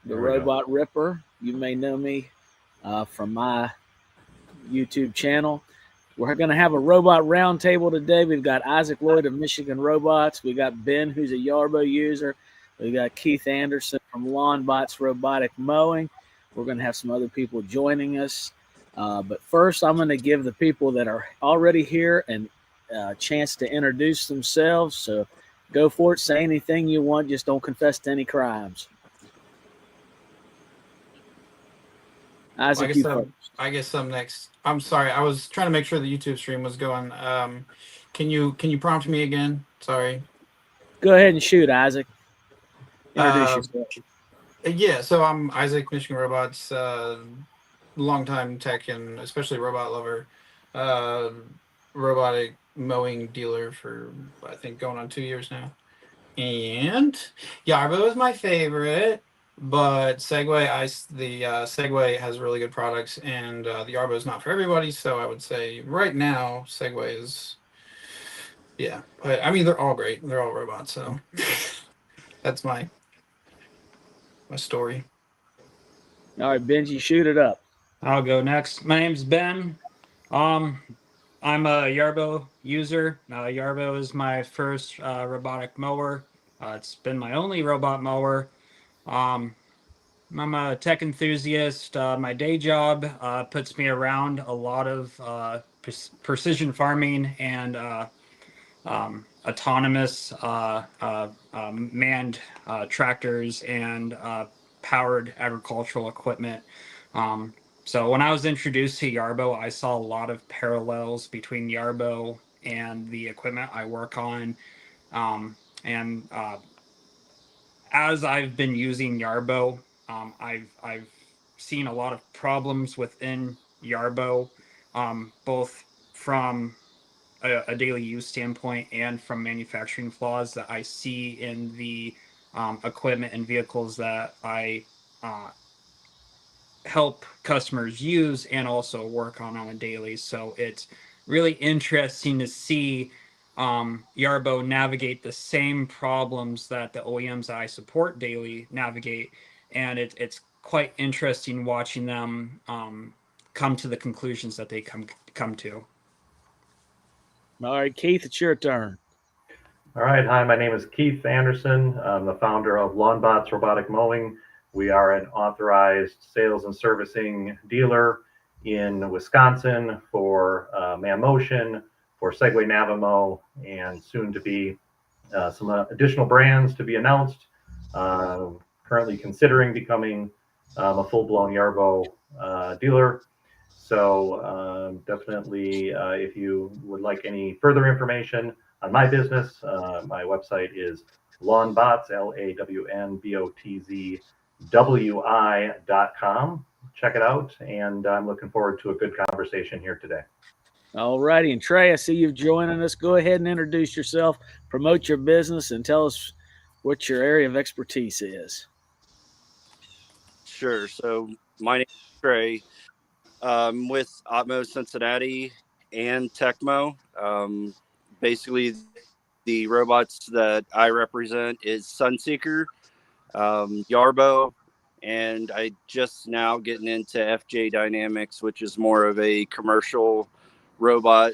the Robot Ripper. You may know me from my YouTube channel. We're going to have a robot roundtable today. We've got Isaac Lloyd of Michigan Robots. We got Ben, who's a Yarbo user. We got Keith Anderson from LawnBots Robotic Mowing. We're going to have some other people joining us. But first, I'm going to give the people that are already here a chance to introduce themselves. So go for it. Say anything you want. Just don't confess to any crimes. Isaac, I guess I'm next. I'm sorry. I was trying to make sure the YouTube stream was going. Can you prompt me again? Sorry. Go ahead and shoot, Isaac. Introduce yourself. Yeah, so I'm Isaac, Michigan Robots, longtime tech and especially robot lover, robotic mowing dealer for I think going on 2 years now. And Yarbo is my favorite, but the Segway has really good products, and the Yarbo is not for everybody. So I would say right now Segway is, yeah. But I mean they're all great. They're all robots, so that's my story. All right, Benji, shoot it up. I'll go next. My name's Ben. I'm a Yarbo user. Yarbo is my first robotic mower. It's been my only robot mower. I'm a tech enthusiast. My day job puts me around a lot of precision farming and autonomous manned tractors and powered agricultural equipment. So when I was introduced to Yarbo, I saw a lot of parallels between Yarbo and the equipment I work on. And as I've been using Yarbo, I've seen a lot of problems within Yarbo, both from a daily use standpoint and from manufacturing flaws that I see in the equipment and vehicles that I help customers use and also work on a daily. So it's really interesting to see Yarbo navigate the same problems that the OEMs that I support daily navigate. And it's quite interesting watching them come to the conclusions that they come to. All right, Keith, it's your turn. All right. Hi, my name is Keith Anderson. I'm the founder of LawnBots Robotic Mowing. We are an authorized sales and servicing dealer in Wisconsin for ManMotion, for Segway Navimo, and soon to be some additional brands to be announced. Currently considering becoming a full-blown Yarbo dealer. So definitely, if you would like any further information on my business, my website is lawnbots, LAWNBOTZWI.com. Check it out, and I'm looking forward to a good conversation here today. All righty, and Trey, I see you've joining us. Go ahead and introduce yourself, promote your business, and tell us what your area of expertise is. Sure. So my name is Trey. I'm with Otmo Cincinnati and Tecmo. Basically, the robots that I represent is Sunseeker, Yarbo, and I just now getting into FJ Dynamics, which is more of a commercial robot,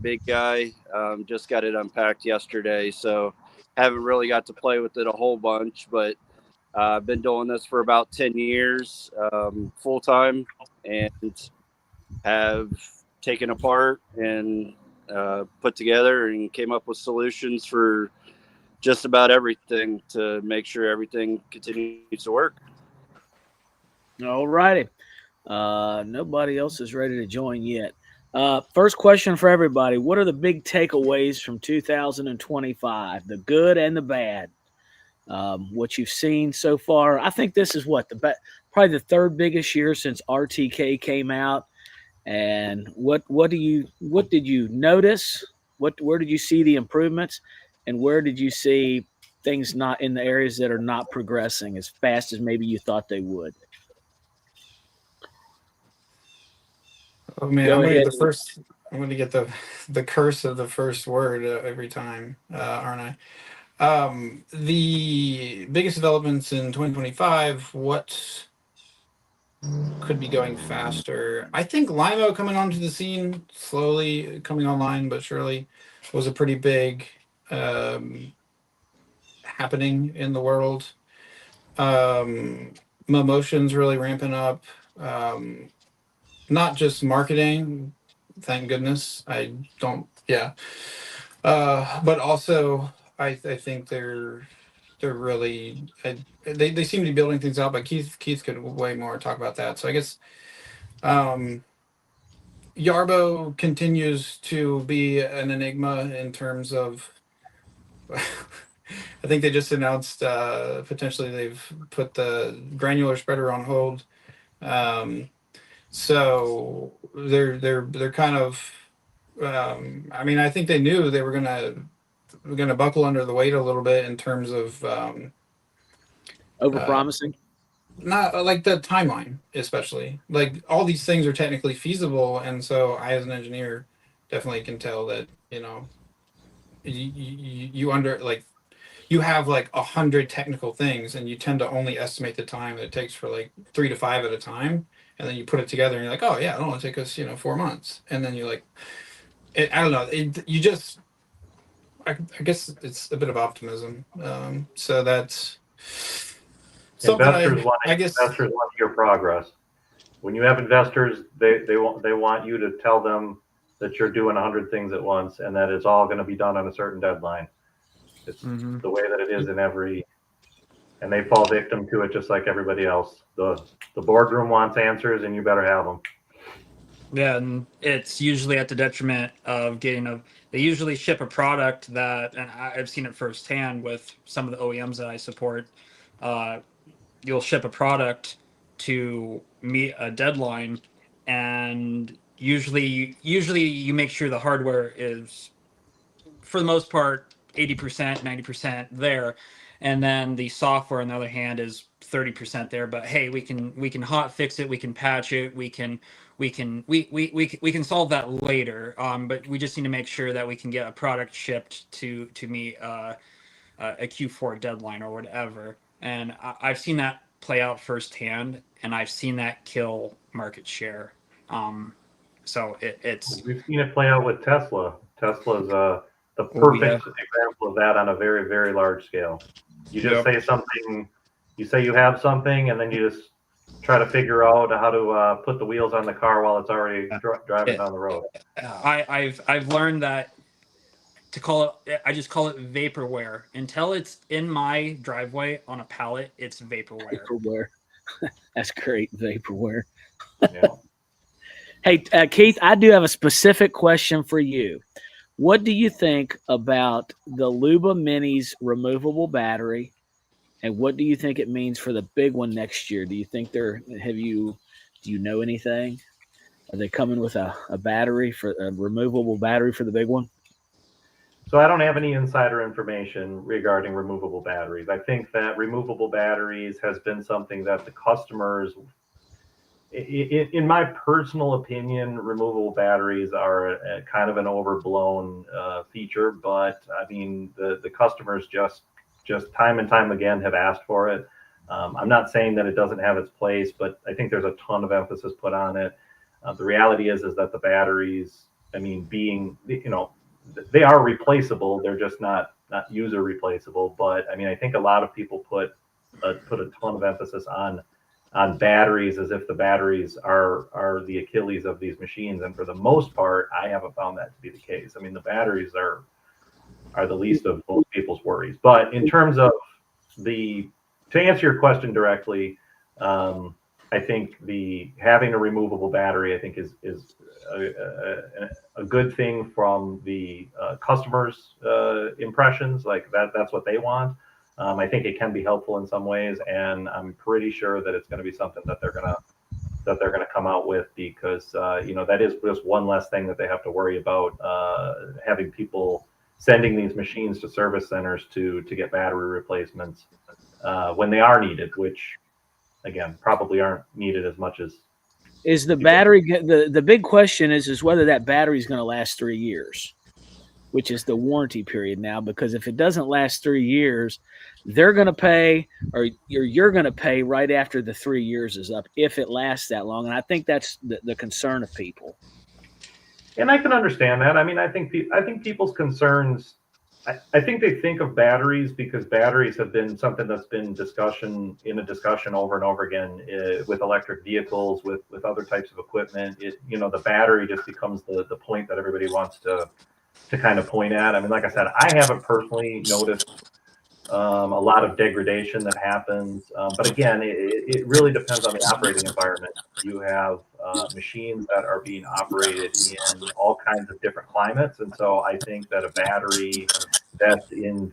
big guy. Just got it unpacked yesterday, so haven't really got to play with it a whole bunch, but I've been doing this for about 10 years full time, and have taken apart and put together and came up with solutions for just about everything to make sure everything continues to work. All righty. Nobody else is ready to join yet. First question for everybody. What are the big takeaways from 2025, the good and the bad? What you've seen so far. I think this is probably the third biggest year since RTK came out. And what did you notice? Where did you see the improvements, and where did you see things not in the areas that are not progressing as fast as maybe you thought they would? Oh man, I'm gonna get the curse of the first word every time, aren't I? The biggest developments in 2025, what could be going faster? I think Limo coming onto the scene, slowly coming online, but surely, was a pretty big happening in the world. Motion's really ramping up. Not just marketing, thank goodness. I don't, yeah. But also, I think they're really they seem to be building things out. But Keith could way more talk about that. So I guess Yarbo continues to be an enigma in terms of. I think they just announced potentially they've put the granular spreader on hold. So they're kind of. I mean, I think they knew they were gonna buckle under the weight a little bit in terms of Overpromising. not like the timeline, especially like all these things are technically feasible, and so I, as an engineer, definitely can tell that you under like you have like 100 technical things, and you tend to only estimate the time that it takes for like 3 to 5 at a time, and then you put it together, and you're like, oh yeah, it'll only take us 4 months, and then you're like, I don't know, you just I guess it's a bit of optimism. So that's something I guess. Investors want your progress. When you have investors, they want you to tell them that you're doing 100 things at once and that it's all going to be done on a certain deadline. It's the way that it is in every, and they fall victim to it just like everybody else. The boardroom wants answers, and you better have them. Yeah, and it's usually at the detriment of getting a. They usually ship a product that, and I've seen it firsthand with some of the OEMs that I support. You'll ship a product to meet a deadline, and usually you make sure the hardware is, for the most part, 80%, 90% there, and then the software on the other hand is 30% there. But hey, we can hot fix it, we can patch it, we can solve that later. But we just need to make sure that we can get a product shipped to meet a Q4 deadline or whatever. And I've seen that play out firsthand, and I've seen that kill market share. So it's we've seen it play out with Tesla. Tesla's the perfect example of that on a very, very large scale. You just say something, you say you have something, and then you just try to figure out how to put the wheels on the car while it's already driving down the road. I've learned that to call it, I just call it vaporware. Until it's in my driveway on a pallet, it's vaporware. Vaporware. That's great, vaporware. Yeah. Hey, Keith, I do have a specific question for you. What do you think about the Luba Mini's removable battery, and what do you think it means for the big one next year? Do you think do you know anything? Are they coming with a removable battery for the big one? So I don't have any insider information regarding removable batteries. I think that removable batteries has been something that the customers, in my personal opinion, removable batteries are a kind of an overblown feature. But I mean, the customers just time and time again have asked for it. I'm not saying that it doesn't have its place, but I think there's a ton of emphasis put on it. The reality is that the batteries, I mean, being, they are replaceable. They're just not user replaceable. But I mean, I think a lot of people put a ton of emphasis on batteries as if the batteries are the Achilles of these machines. And for the most part, I haven't found that to be the case. I mean, the batteries are the least of most people's worries. But in terms of to answer your question directly, I think having a removable battery, I think is a good thing from the customers' impressions. Like that's what they want. I think it can be helpful in some ways, and I'm pretty sure that it's going to be something that they're gonna come out with, because that is just one less thing that they have to worry about, having people sending these machines to service centers to get battery replacements when they are needed, which again probably aren't needed as much as. Is the battery the big question is whether that battery is going to last 3 years? which is the warranty period now. Because if it doesn't last 3 years, they're going to pay, or you're going to pay right after the 3 years is up if it lasts that long. And I think that's the concern of people. And I can understand that. I mean, I think people's concerns. I think they think of batteries because batteries have been something that's been in a discussion over and over again with electric vehicles, with other types of equipment. The battery just becomes the point that everybody wants to kind of point at. I mean, like I said, I haven't personally noticed a lot of degradation that happens. But again, it really depends on the operating environment. You have machines that are being operated in all kinds of different climates, and so I think that a battery that's in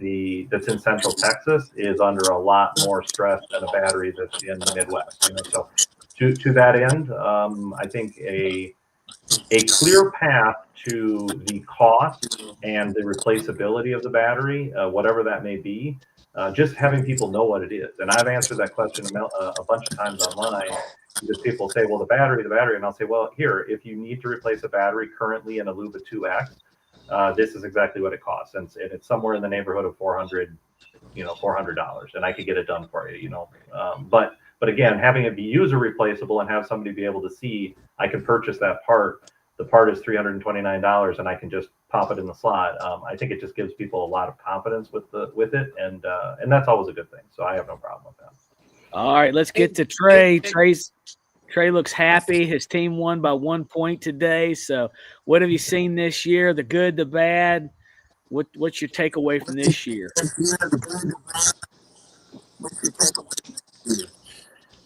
Central Texas is under a lot more stress than a battery that's in the Midwest. So to that end, I think a clear path to the cost and the replaceability of the battery, whatever that may be, just having people know what it is. And I've answered that question a bunch of times online because people say, well, the battery. And I'll say, well, here, if you need to replace a battery currently in a Luba 2X, this is exactly what it costs. And it's somewhere in the neighborhood of $400, and I could get it done for you, But again, having it be user replaceable and have somebody be able to see, I can purchase that part. The part is $329, and I can just pop it in the slot. I think it just gives people a lot of confidence with it, and that's always a good thing. So I have no problem with that. All right, let's get to Trey. Trey looks happy. His team won by 1 point today. So, what have you seen this year? The good, the bad. What's your takeaway from this year?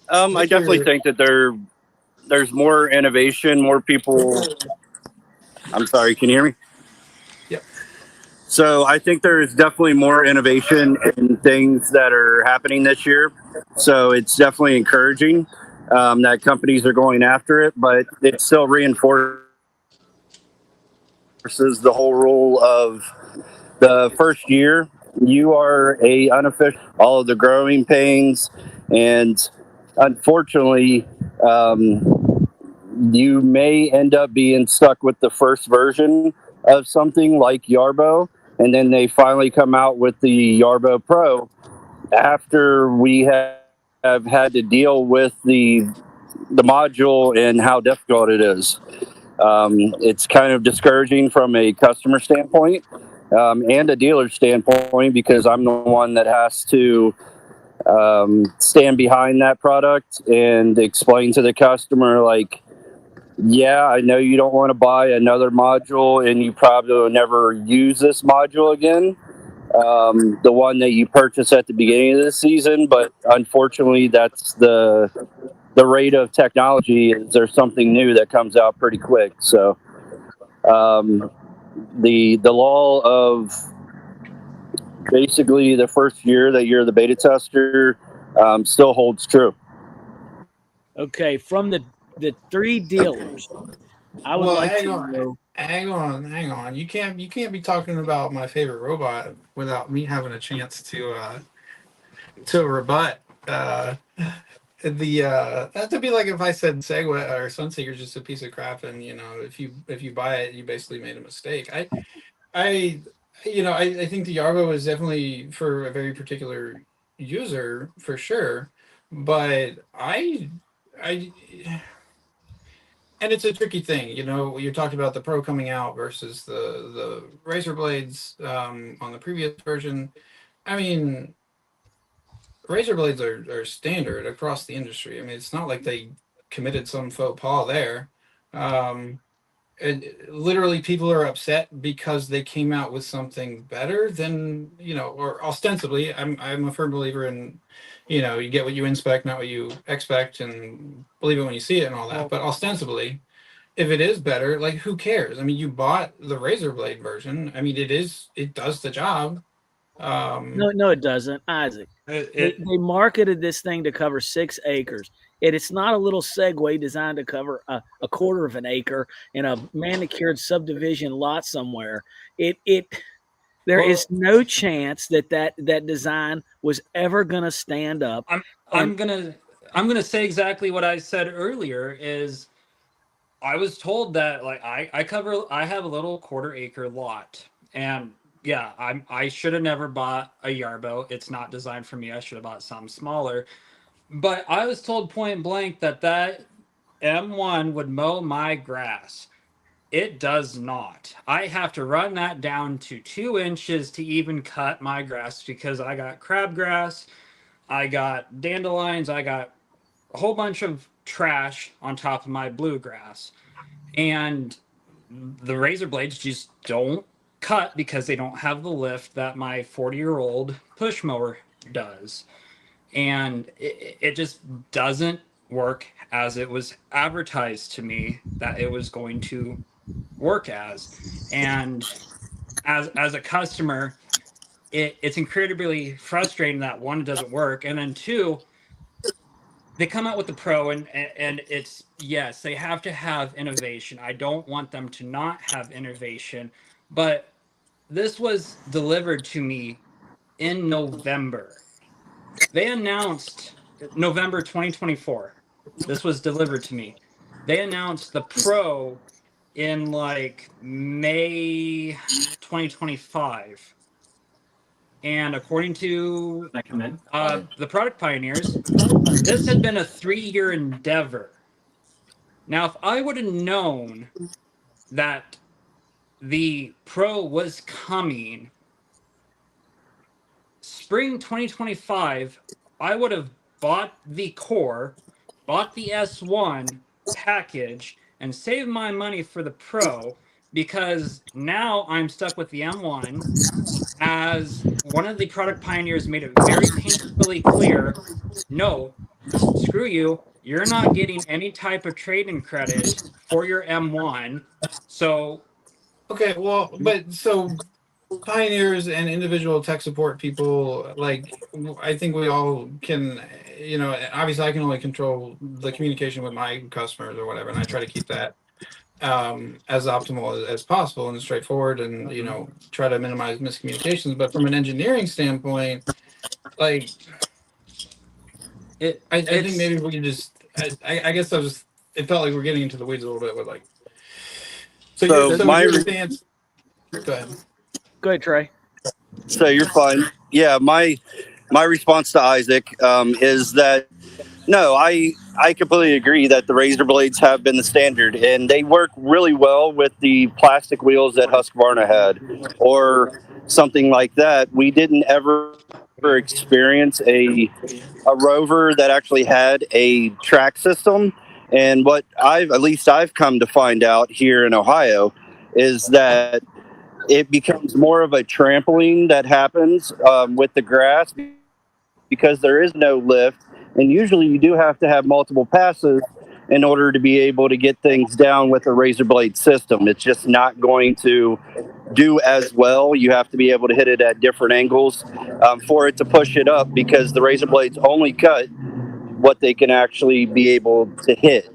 I definitely think that there's more innovation, more people. I'm sorry, can you hear me? Yep. So I think there's definitely more innovation in things that are happening this year. So it's definitely encouraging that companies are going after it, but it still reinforces the whole rule of the first year. You are a unofficial, all of the growing pains, and unfortunately, you may end up being stuck with the first version of something like Yarbo, and then they finally come out with the Yarbo Pro after we have had to deal with the module and how difficult it is. It's kind of discouraging from a customer standpoint and a dealer standpoint, because I'm the one that has to stand behind that product and explain to the customer, like, yeah, I know you don't want to buy another module and you probably will never use this module again, the one that you purchased at the beginning of the season, but unfortunately that's the rate of technology. Is there something new that comes out pretty quick? So the law of basically the first year that you're the beta tester still holds true. Okay, from the 3 dealers, I would like to know. Hang on. You can't be talking about my favorite robot without me having a chance to rebut. That'd be like if I said Segway or Sunseeker's just a piece of crap, and if you buy it, you basically made a mistake. I think the Yarbo is definitely for a very particular user for sure, but I and it's a tricky thing. You talked about the Pro coming out versus the Razor Blades on the previous version. I mean, Razor Blades are standard across the industry. I mean, it's not like they committed some faux pas there. Literally, people are upset because they came out with something better than, or ostensibly. I'm a firm believer in, you get what you inspect, not what you expect, and believe it when you see it and all that. But ostensibly, if it is better, like, who cares? I mean, you bought the Razor Blade version. I mean, it does the job. No, it doesn't, Isaac. They marketed this thing to cover 6 acres. It's not a little Segway designed to cover a quarter of an acre in a manicured subdivision lot somewhere. There is no chance that design was ever going to stand up. I'm gonna say exactly what I said earlier. Is I was told that, like, I have a little quarter acre lot, And yeah, I should have never bought a Yarbo. It's not designed for me. I should have bought something smaller. But I was told point blank that M1 would mow my grass. It does not. I have to run that down to 2 inches to even cut my grass because I got crabgrass, I got dandelions, I got a whole bunch of trash on top of my bluegrass. And the razor blades just don't cut because they don't have the lift that my 40-year-old push mower does. And it just doesn't work as it was advertised to me that it was going to work as. And as a customer, it's incredibly frustrating that one, it doesn't work, and then two, they come out with the pro, and it's, yes, they have to have innovation. I don't want them to not have innovation, but this was delivered to me in November. They announced November 2024. This was delivered to me. They announced the pro in like May 2025. And according to Can I come in? the product pioneers, this had been a 3-year endeavor. Now, if I would have known that the Pro was coming spring 2025, I would have bought the Core, bought the S1 package, and saved my money for the Pro, because now I'm stuck with the M1, as one of the product pioneers made it very painfully clear, no, screw you, you're not getting any type of trade-in credit for your M1. So Okay, well, but so pioneers and individual tech support people, like, I think we all can, obviously I can only control the communication with my customers or whatever, and I try to keep that as optimal as possible and straightforward, and try to minimize miscommunications. But from an engineering standpoint, like, I think maybe we can just, I guess it felt like we're getting into the weeds a little bit with, like, so your stance. Go ahead. Go ahead, Trey. So you're fine. Yeah, my response to Isaac is that no, I completely agree that the razor blades have been the standard, and they work really well with the plastic wheels that Husqvarna had, or something like that. We didn't ever experience a rover that actually had a track system. And what I've come to find out here in Ohio is that it becomes more of a trampoline that happens with the grass, because there is no lift, and usually you do have to have multiple passes in order to be able to get things down with a razor blade system. It's just not going to do as well. You have to be able to hit it at different angles for it to push it up, because the razor blades only cut what they can actually be able to hit.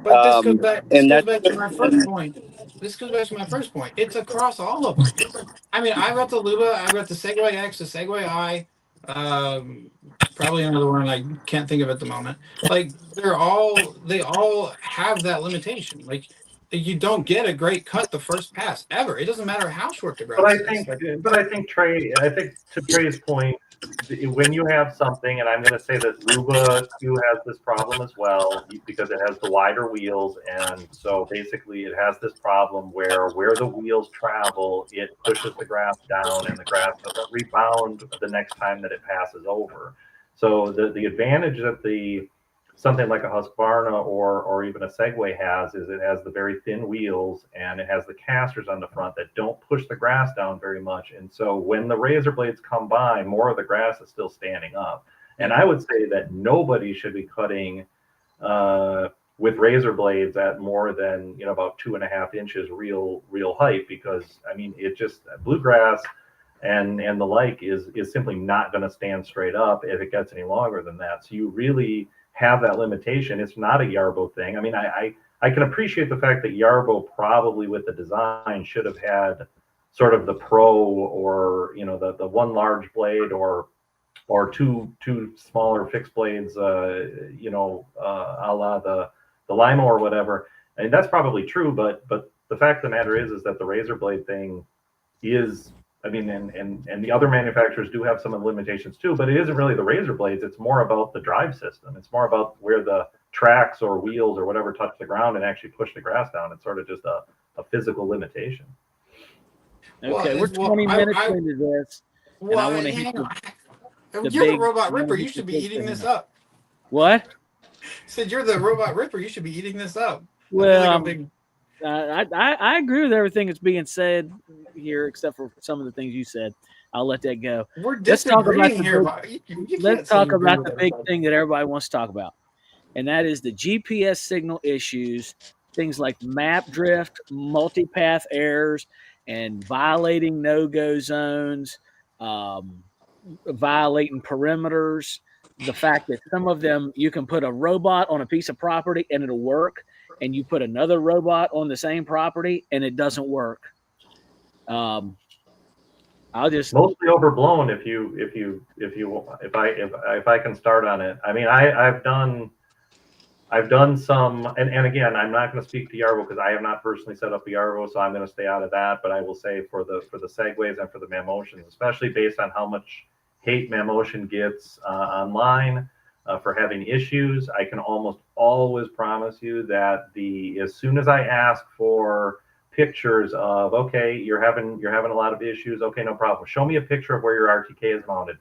But this goes back. This And goes that back to my first point. This goes back to my first point. It's across all of them. I mean, I've got the Luba, I've got the Segway X, the Segway I, probably another one I can't think of at the moment. Like, they all have that limitation. Like, you don't get a great cut the first pass ever. It doesn't matter how short the But grass I is. think, Trey, I think to Trey's point, when you have something, and I'm going to say that Luba Q has this problem as well, because it has the wider wheels, and so basically it has this problem where the wheels travel, it pushes the grass down, and the grass doesn't rebound the next time that it passes over. So the advantage that something like a Husqvarna or even a Segway has is it has the very thin wheels, and it has the casters on the front that don't push the grass down very much. And so when the razor blades come by, more of the grass is still standing up. And I would say that nobody should be cutting with razor blades at more than about 2.5 inches real height, because I mean it just bluegrass and the like is simply not going to stand straight up if it gets any longer than that. So you really have that limitation. It's not a Yarbo thing. I mean, I can appreciate the fact that Yarbo probably with the design should have had sort of the pro, or the one large blade, or two smaller fixed blades, a la the Limo or whatever. And that's probably true, but the fact of the matter is that the razor blade thing is, I mean, and the other manufacturers do have some limitations too, but it isn't really the razor blades. It's more about the drive system. It's more about where the tracks or wheels or whatever touch the ground and actually push the grass down. It's sort of just a physical limitation. Okay, we're 20 minutes into this, and I want to hit You're the Robot Ripper. You should be eating this up. What? Said you're the Robot Ripper. You should be eating this up. Well, I agree with everything that's being said here, except for some of the things you said. I'll let that go. We're disagreeing here. Let's talk about the big thing that everybody wants to talk about, and that is the GPS signal issues, things like map drift, multipath errors, and violating no-go zones, violating perimeters. The fact that some of them, you can put a robot on a piece of property and it'll work, and you put another robot on the same property and it doesn't work. I'll just mostly overblown if I can start on it. I mean, I've done some, and again, I'm not going to speak to Yarbo because I have not personally set up the Yarbo, so I'm going to stay out of that. But I will say for the Segways and for the Mammotions, especially based on how much hate Mammotion gets online for having issues, I can almost always promise you that as soon as I ask for pictures of, okay, you're having a lot of issues, okay, no problem, show me a picture of where your RTK is mounted.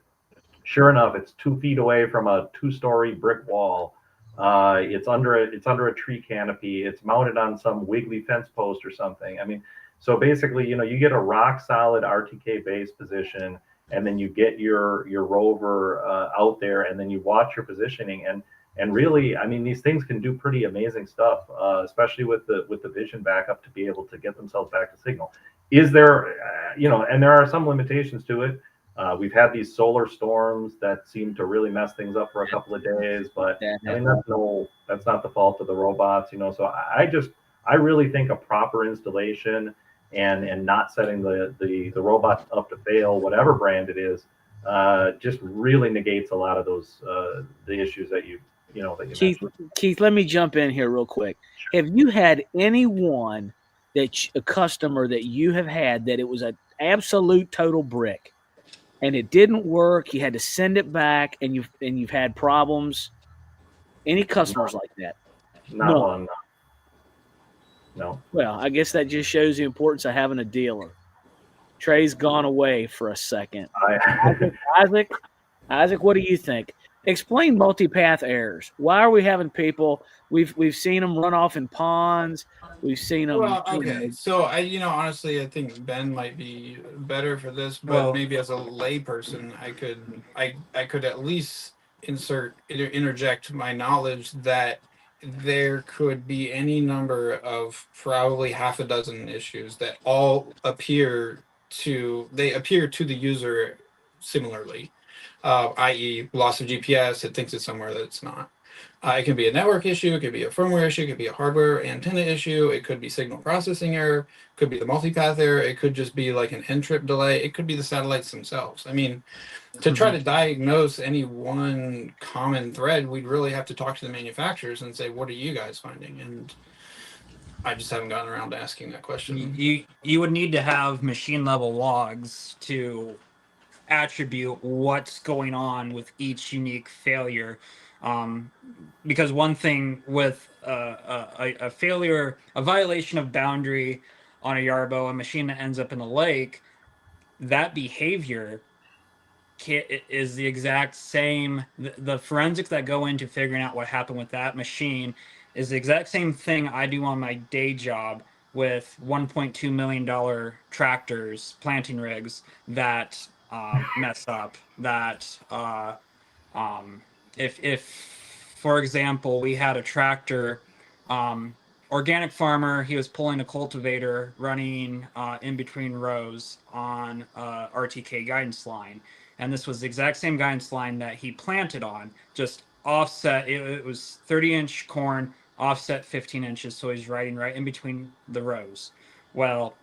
Sure enough, it's 2 feet away from a 2-story brick wall. It's under a tree canopy. It's mounted on some wiggly fence post or something. I mean, so basically, you get a rock solid RTK base position, and then you get your rover out there, and then you watch your positioning, and really, I mean, these things can do pretty amazing stuff, especially with the vision backup to be able to get themselves back to signal. Is there, and there are some limitations to it. We've had these solar storms that seem to really mess things up for a couple of days, but I mean, that's not the fault of the robots, So I really think a proper installation and not setting the robot up to fail, whatever brand it is, just really negates a lot of those the issues that you mentioned. Keith, let me jump in here real quick. Sure. Have you had anyone a customer that you have had that it was an absolute total brick, and it didn't work? You had to send it back, and you've had problems. Any customers like that? Not one. No. Well, I guess that just shows the importance of having a dealer. Trey's gone away for a second. Isaac, what do you think? Explain multipath errors. Why are we having people? We've seen them run off in ponds. We've seen them. Well, okay. So honestly, I think Ben might be better for this, but maybe as a layperson, I could at least interject my knowledge that there could be any number of probably half a dozen issues that all appear to the user similarly, i.e. loss of GPS. It thinks it's somewhere that it's not. It can be a network issue, it could be a firmware issue, it could be a hardware antenna issue, it could be signal processing error, it could be the multipath error, it could just be like an end-trip delay, it could be the satellites themselves. I mean, to try to diagnose any one common thread, we'd really have to talk to the manufacturers and say, what are you guys finding? And I just haven't gotten around to asking that question. You would need to have machine level logs to attribute what's going on with each unique failure. Because one thing with a failure, a violation of boundary on a Yarbo, a machine that ends up in the lake, that behavior is the exact same. The forensics that go into figuring out what happened with that machine is the exact same thing I do on my day job with $1.2 million tractors, planting rigs that mess up. That if for example we had a tractor, organic farmer, he was pulling a cultivator running in between rows on RTK guidance line, and this was the exact same guidance line that he planted on, just offset. It was 30-inch corn, offset 15 inches, so he's riding right in between the rows. Well,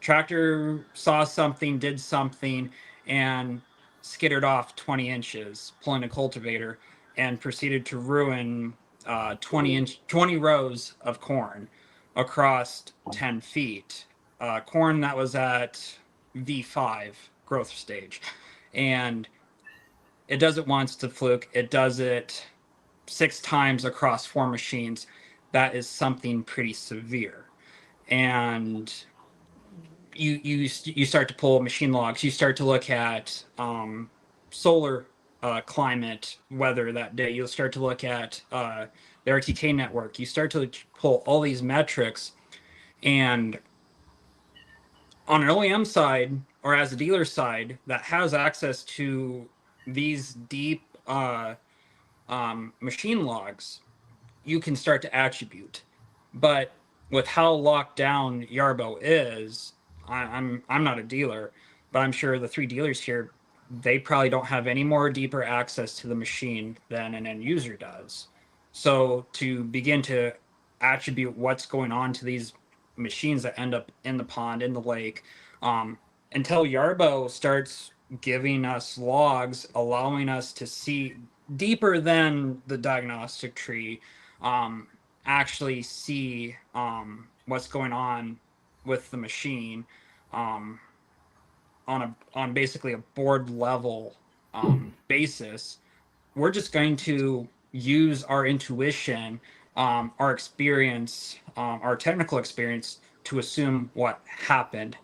tractor saw something, did something, and skittered off 20 inches, pulling a cultivator, and proceeded to ruin 20 rows of corn across 10 feet. corn that was at V5 growth stage, and it does it once to fluke. It does it 6 times across 4 machines. That is something pretty severe. And you start to pull machine logs. You start to look at solar climate weather that day. You'll start to look at the RTK network. You start to pull all these metrics, and on an OEM side or as a dealer side that has access to these deep machine logs, you can start to attribute. But with how locked down Yarbo is, I'm not a dealer, but I'm sure the 3 dealers here, they probably don't have any more deeper access to the machine than an end user does. So to begin to attribute what's going on to these machines that end up in the pond, in the lake, until Yarbo starts giving us logs, allowing us to see deeper than the diagnostic tree, actually see what's going on with the machine on basically a board level basis. We're just going to use our intuition, our experience, our technical experience to assume what happened,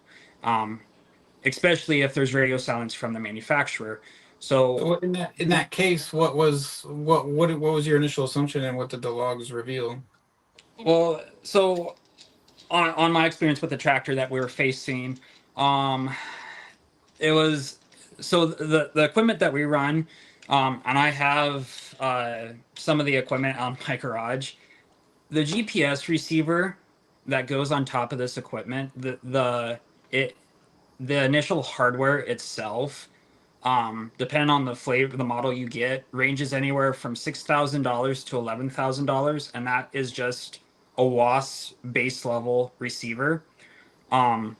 especially if there's radio silence from the manufacturer. So in that case, what was your initial assumption, and what did the logs reveal? well, so on my experience with the tractor that we were facing, it was so the equipment that we run, and I have some of the equipment on my garage. The GPS receiver that goes on top of this equipment, the initial hardware itself, depending on the flavor, the model you get, ranges anywhere from $6,000 to $11,000, and that is just a WAS base level receiver. To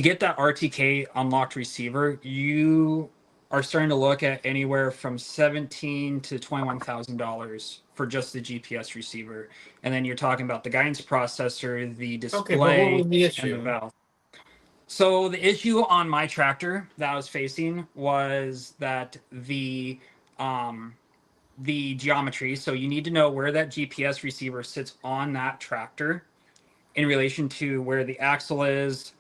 get that RTK unlocked receiver, you are starting to look at anywhere from $17,000 to $21,000 for just the GPS receiver, and then you're talking about the guidance processor, the display, but what was the issue? and the valve. So the issue on my tractor that I was facing was that the geometry. So you need to know where that GPS receiver sits on that tractor in relation to where the axle is,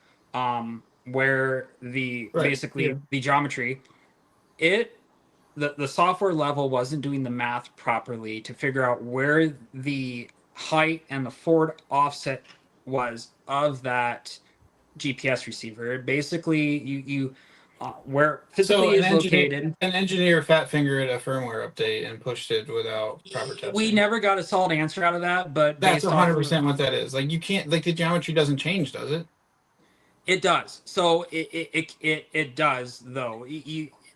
where the basically the geometry. The software level wasn't doing the math properly to figure out where the height and the forward offset was of that GPS receiver. Basically, you where physically is located. An engineer fat fingered a firmware update and pushed it without proper testing. We never got a solid answer out of that, but that's 100% what that is. Like, you can't, like, the geometry doesn't change, does it? It does. So it does, though.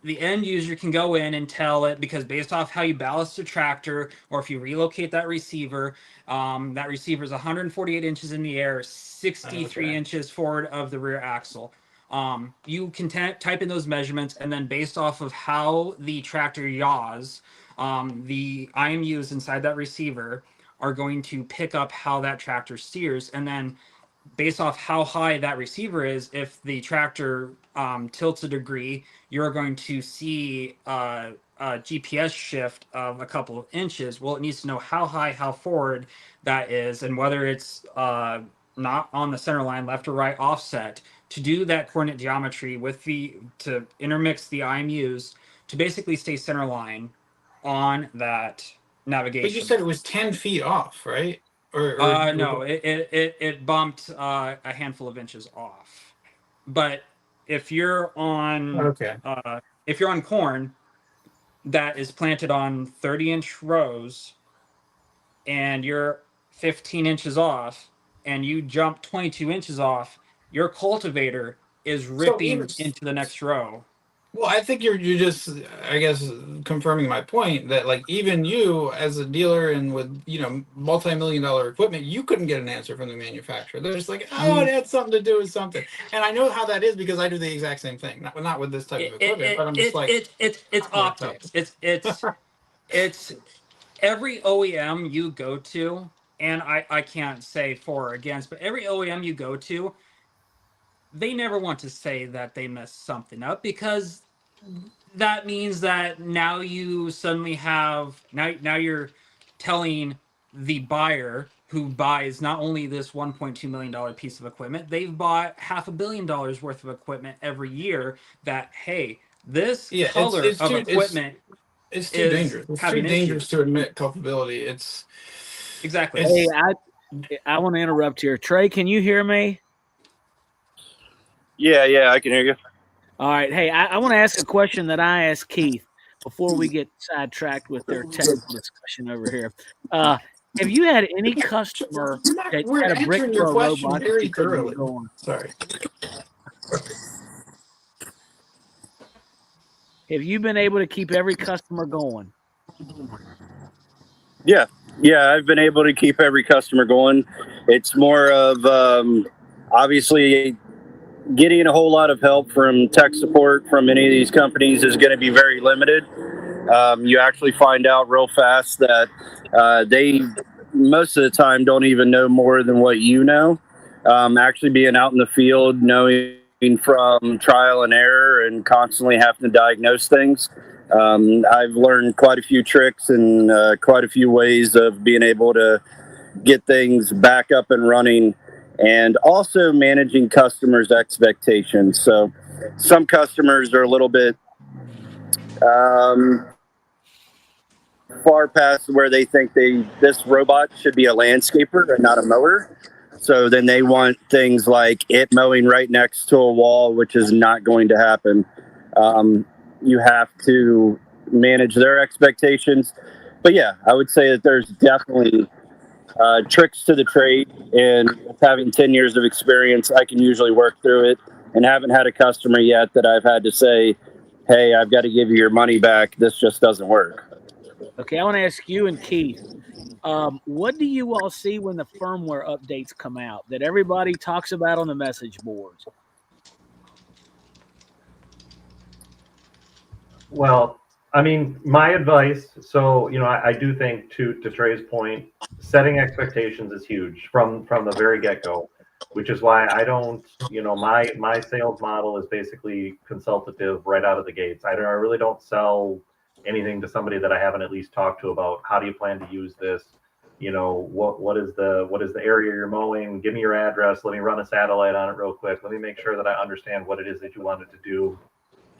The end user can go in and tell it, because based off how you ballast the tractor, or if you relocate that receiver is 148 inches in the air, 63 inches forward of the rear axle. You can type in those measurements, and then based off of how the tractor yaws, the IMUs inside that receiver are going to pick up how that tractor steers, and then based off how high that receiver is, if the tractor tilts a degree, you're going to see a GPS shift of a couple of inches. Well, it needs to know how high, how forward that is, and whether it's not on the center line, left or right offset, to do that coordinate geometry to intermix the IMUs to basically stay center line on that navigation. But you said it was 10 feet off, right? No, it bumped a handful of inches off. But if you're on if you're on corn that is planted on 30-inch rows, and you're 15 inches off, and you jump 22 inches off, your cultivator is ripping into the next row. Well, I think you're just, I guess, confirming my point that, like, even you as a dealer and with, multi-million-dollar equipment, you couldn't get an answer from the manufacturer. They're just like, oh, it had something to do with something. And I know how that is, because I do the exact same thing. Not with this type of equipment, but I'm just it's optics. It's every OEM you go to, and I can't say for or against, but every OEM you go to, they never want to say that they messed something up, because that means that now you suddenly have now you're telling the buyer who buys not only this $1.2 million piece of equipment, they've bought $500 million worth of equipment every year, that hey, this Yeah, color of equipment it's too is dangerous. It's too having dangerous issues. to admit culpability. Exactly. Hey, It's I want to interrupt here. Trey, can you hear me? Yeah, I can hear you. All right. Hey, I want to ask a question that I asked Keith before we get sidetracked with their technical discussion over here. Have you had any customer that we're had a brick answering your throw question robot that very you couldn't get thoroughly. going? Sorry. Have you been able to keep every customer going? Yeah, I've been able to keep every customer going. It's more of obviously getting a whole lot of help from tech support from any of these companies is going to be very limited. You actually find out real fast that they most of the time don't even know more than what you know. Actually being out in the field, knowing from trial and error and constantly having to diagnose things, I've learned quite a few tricks and quite a few ways of being able to get things back up and running, and also managing customers' expectations. So some customers are a little bit far past where they think this robot should be a landscaper and not a mower. So then they want things like it mowing right next to a wall, which is not going to happen. You have to manage their expectations. But yeah, I would say that there's definitely tricks to the trade, and having 10 years of experience, I can usually work through it, and haven't had a customer yet that I've had to say, hey, I've got to give you your money back. This just doesn't work. Okay, I want to ask you and Keith, what do you all see when the firmware updates come out that everybody talks about on the message boards? Well, I mean, my advice. So, I do think to Trey's point, setting expectations is huge from the very get go, which is why I don't. My sales model is basically consultative right out of the gates. I really don't sell anything to somebody that I haven't at least talked to about how do you plan to use this. What is the area you're mowing? Give me your address. Let me run a satellite on it real quick. Let me make sure that I understand what it is that you wanted to do.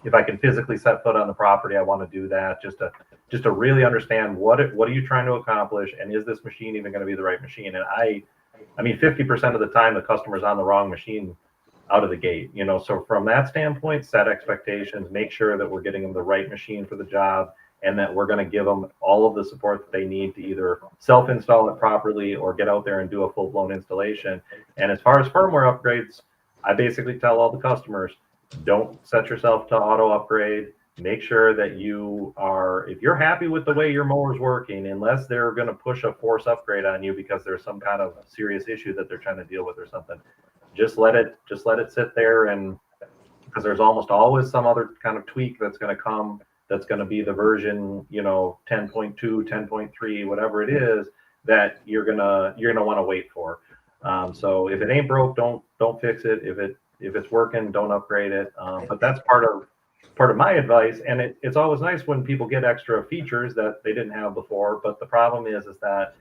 If I can physically set foot on the property, I want to do that just to really understand what are you trying to accomplish, and is this machine even going to be the right machine? And I mean, 50% of the time the customer's on the wrong machine out of the gate. So from that standpoint, set expectations, make sure that we're getting them the right machine for the job, and that we're going to give them all of the support that they need to either self-install it properly or get out there and do a full-blown installation. And as far as firmware upgrades, I basically tell all the customers, don't set yourself to auto upgrade. Make sure that if you're happy with the way your mower's working, unless they're going to push a force upgrade on you because there's some kind of serious issue that they're trying to deal with or something, just let it sit there. And because there's almost always some other kind of tweak that's going to come, that's going to be the version 10.2, 10.3, whatever it is, that you're gonna want to wait for. So if it ain't broke, don't fix it. If it's working, don't upgrade it. But that's part of my advice. And it's always nice when people get extra features that they didn't have before. But the problem is that,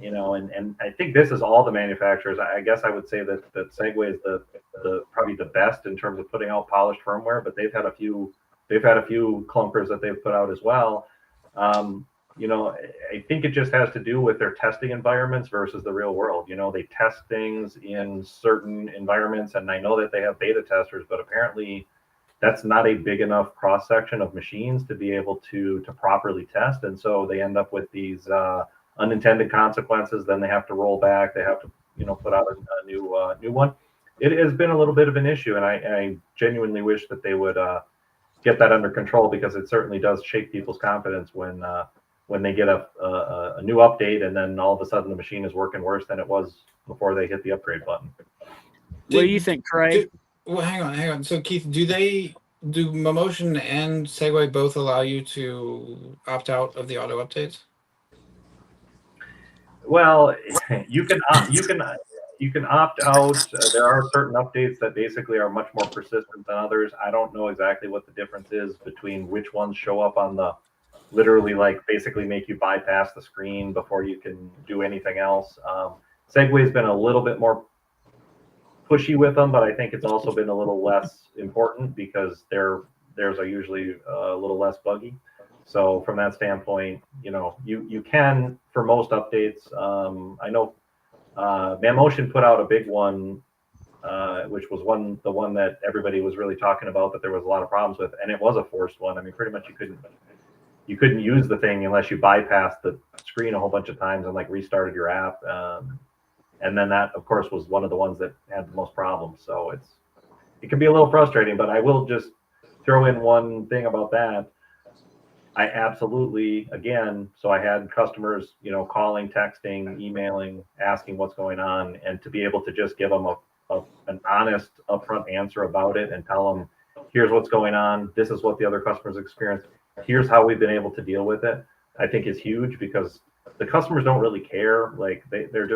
and I think this is all the manufacturers. I guess I would say that Segway is the probably the best in terms of putting out polished firmware, but they've had a few clunkers that they've put out as well. I think it just has to do with their testing environments versus the real world. They test things in certain environments, and I know that they have beta testers, but apparently that's not a big enough cross section of machines to be able to properly test. And so they end up with these unintended consequences. Then they have to roll back. They have to, put out a new one. It has been a little bit of an issue, and I genuinely wish that they would get that under control, because it certainly does shake people's confidence when they get a new update and then all of a sudden the machine is working worse than it was before they hit the upgrade button. What do you think, Trey? Well, hang on. So Keith, do Momotion and Segway both allow you to opt out of the auto updates? Well, you you can opt out. There are certain updates that basically are much more persistent than others. I don't know exactly what the difference is between which ones show up on the literally like basically make you bypass the screen before you can do anything else. Segway's been a little bit more pushy with them, but I think it's also been a little less important because theirs are usually a little less buggy. So from that standpoint, you can for most updates. I know Mammotion put out a big one, which was the one that everybody was really talking about that there was a lot of problems with, and it was a forced one. I mean, pretty much you couldn't use the thing unless you bypassed the screen a whole bunch of times and like restarted your app. And then that, of course, was one of the ones that had the most problems. So it can be a little frustrating, but I will just throw in one thing about that. I absolutely, again, so I had customers, calling, texting, emailing, asking what's going on, and to be able to just give them an honest, upfront answer about it and tell them, here's what's going on. This is what the other customers experience. Here's how we've been able to deal with it. I think is huge because the customers don't really care. Like they're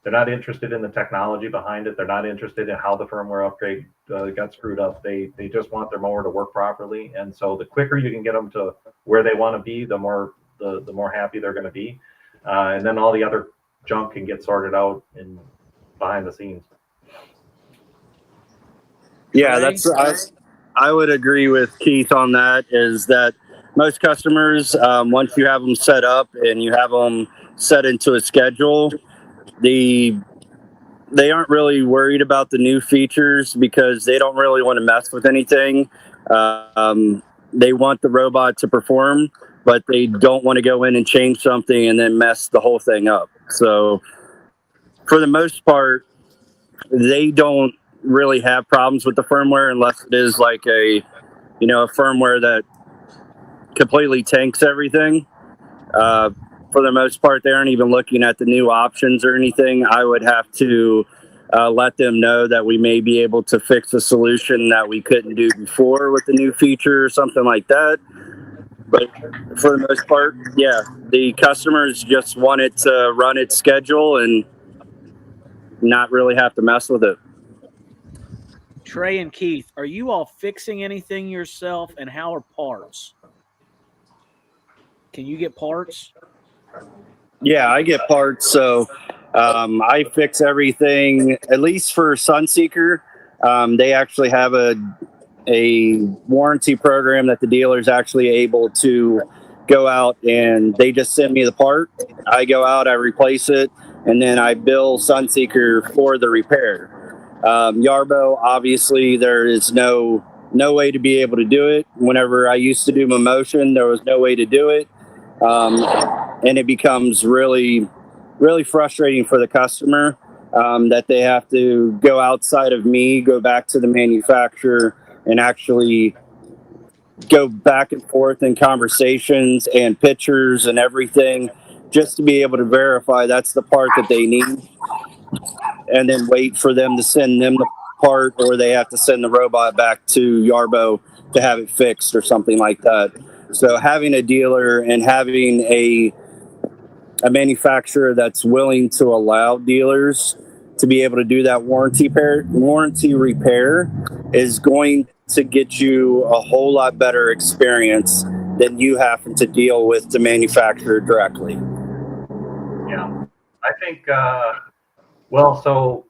not interested in the technology behind it. They're not interested in how the firmware upgrade got screwed up. They just want their mower to work properly. And so the quicker you can get them to where they want to be, the more happy they're going to be. And then all the other junk can get sorted out behind the scenes. Yeah, I would agree with Keith on that. Is that most customers, once you have them set up and you have them set into a schedule, they aren't really worried about the new features because they don't really want to mess with anything. They want the robot to perform, but they don't want to go in and change something and then mess the whole thing up. So for the most part, they don't really have problems with the firmware unless it is like a firmware that completely tanks everything. For the most part, they aren't even looking at the new options or anything. I would have to let them know that we may be able to fix a solution that we couldn't do before with the new feature or something like that. But for the most part, yeah, the customers just want it to run its schedule and not really have to mess with it. Trey and Keith, are you all fixing anything yourself, and how are parts? Can you get parts? Yeah, I get parts. So I fix everything, at least for Sunseeker. They actually have a warranty program that the dealer is actually able to go out and they just send me the part. I go out, I replace it, and then I bill Sunseeker for the repair. Yarbo, obviously, there is no way to be able to do it. Whenever I used to do Mammotion, there was no way to do it. And it becomes really, really frustrating for the customer that they have to go outside of me, go back to the manufacturer, and actually go back and forth in conversations and pictures and everything just to be able to verify that's the part that they need, and then wait for them to send them the part, or they have to send the robot back to Yarbo to have it fixed or something like that. So having a dealer and having a manufacturer that's willing to allow dealers to be able to do that warranty repair is going to get you a whole lot better experience than you having to deal with the manufacturer directly. Yeah, I think, so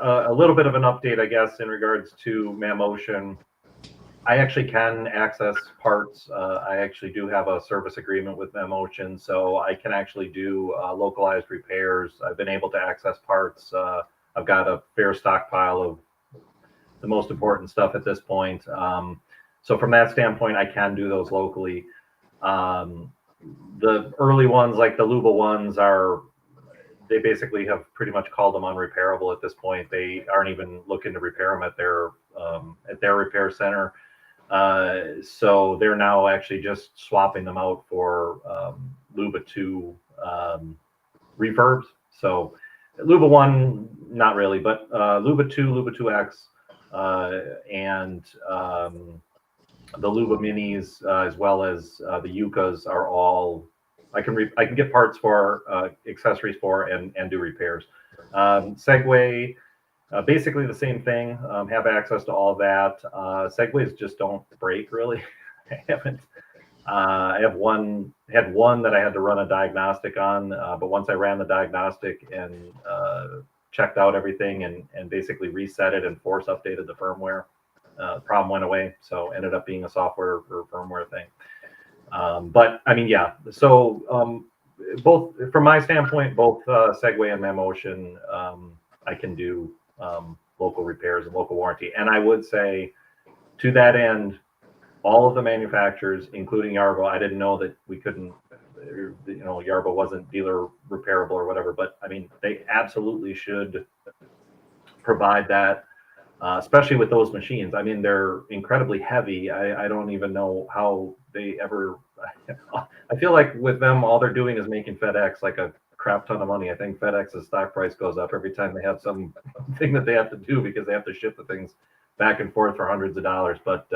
a little bit of an update, I guess, in regards to Mammotion. I actually can access parts. I actually do have a service agreement with Mammotion, so I can actually do localized repairs. I've been able to access parts. I've got a fair stockpile of the most important stuff at this point. So from that standpoint, I can do those locally. The early ones, like the Luba ones, they basically have pretty much called them unrepairable at this point. They aren't even looking to repair them at their repair center. So they're now actually just swapping them out for Luba 2 reverbs. So Luba 1, not really, but Luba 2, Luba 2X, and the Luba Minis, as well as the Yuccas, are all I can get parts for, accessories for, and do repairs. Segway, basically the same thing. Have access to all that. Segways just don't break really. I haven't. I had one that I had to run a diagnostic on, but once I ran the diagnostic and checked out everything and basically reset it and force updated the firmware, the problem went away. So ended up being a software or firmware thing. But I mean, yeah. So both from my standpoint, both Segway and MemOcean, I can do local repairs and local warranty. And I would say, to that end, all of the manufacturers, including Yarbo, I didn't know that we couldn't, Yarbo wasn't dealer repairable or whatever, but I mean, they absolutely should provide that, especially with those machines. I mean, they're incredibly heavy. I don't even know how they ever, I feel like with them, all they're doing is making FedEx like a crap ton of money. I think FedEx's stock price goes up every time they have some thing that they have to do because they have to ship the things back and forth for hundreds of dollars. But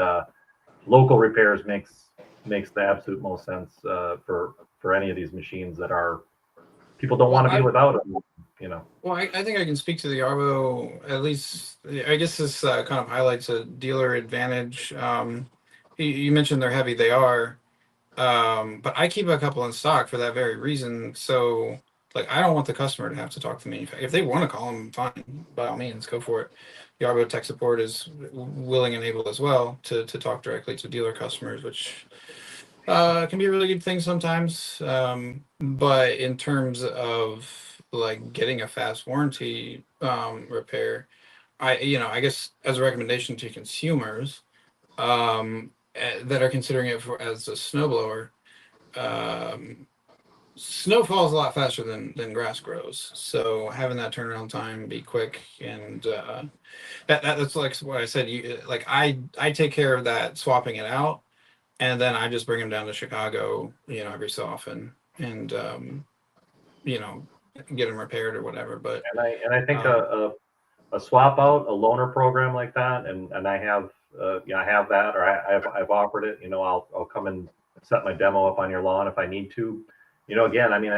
local repairs makes the absolute most sense for any of these machines that are people don't want to be without them. Well, I think I can speak to the Arvo. At least, I guess this kind of highlights a dealer advantage. You mentioned they're heavy. They are. But I keep a couple in stock for that very reason. So, like, I don't want the customer to have to talk to me. If they want to call them, fine, by all means, go for it. The Arbo tech support is willing and able as well to talk directly to dealer customers, which can be a really good thing sometimes. But in terms of like getting a fast warranty repair, I guess as a recommendation to consumers that are considering it as a snowblower, snow falls a lot faster than grass grows. So having that turnaround time be quick and that's like what I said. I take care of that, swapping it out, and then I just bring them down to Chicago, every so often, and get them repaired or whatever. But I think a swap out, a loaner program like that, and I have I have that, or I've offered it. I'll come and set my demo up on your lawn if I need to. Again, I mean,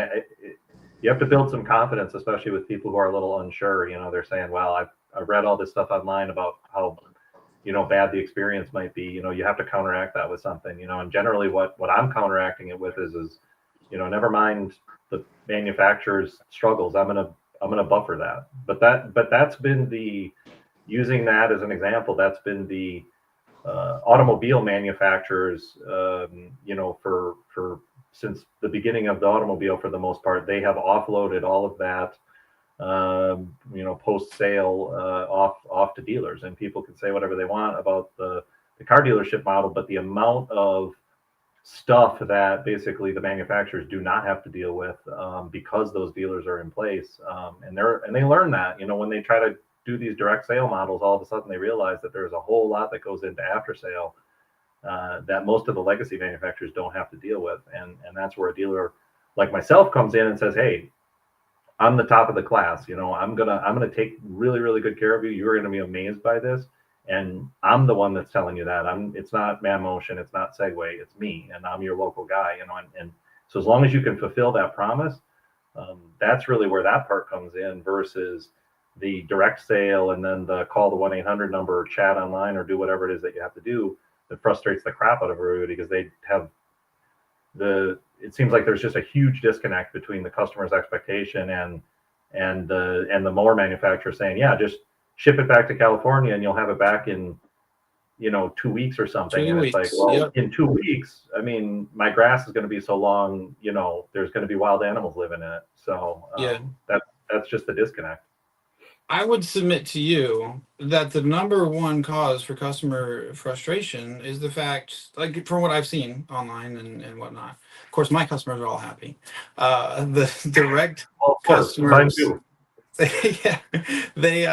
you have to build some confidence, especially with people who are a little unsure. They're saying, "Well, I've read all this stuff online about how bad the experience might be." You have to counteract that with something. And generally, what I'm counteracting it with is never mind the manufacturer's struggles. I'm gonna buffer that. But that's been using that as an example. That's been the automobile manufacturers. For since the beginning of the automobile, for the most part, they have offloaded all of that. Post sale off to dealers, and people can say whatever they want about the car dealership model, but the amount of stuff that basically the manufacturers do not have to deal with because those dealers are in place, and they learn that when they try to do these direct sale models, all of a sudden they realize that there's a whole lot that goes into after sale that most of the legacy manufacturers don't have to deal with, and that's where a dealer like myself comes in and says, "Hey, I'm the top of the class. I'm gonna take really, really good care of you. You're gonna be amazed by this, and I'm the one that's telling you that. It's not MemOcean, it's not Segway, it's me, and I'm your local guy. And so as long as you can fulfill that promise, that's really where that part comes in versus the direct sale and then the call the 1-800 number or chat online or do whatever it is that you have to do that frustrates the crap out of everybody because they have it seems like there's just a huge disconnect between the customer's expectation and the mower manufacturer saying, yeah, just ship it back to California and you'll have it back in 2 weeks or something. It's like, well, yep. In 2 weeks, I mean, my grass is going to be so long, there's going to be wild animals living in it. So that's just the disconnect. I would submit to you that the number one cause for customer frustration is the fact, like from what I've seen online and whatnot. Of course, my customers are all happy. The direct customers, yeah, they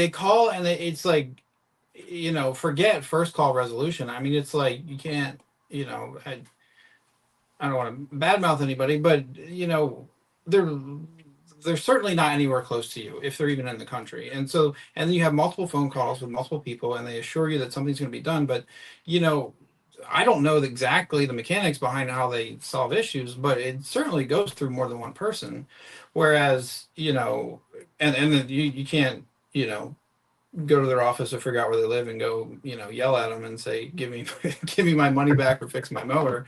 call and it's like, forget first call resolution. I mean, it's like you can't, I don't want to badmouth anybody, but they're certainly not anywhere close to you if they're even in the country. And then you have multiple phone calls with multiple people and they assure you that something's going to be done. But, I don't know exactly the mechanics behind how they solve issues, but it certainly goes through more than one person. Whereas, and then you can't, go to their office or figure out where they live and go, yell at them and say, give me give me my money back or fix my mower.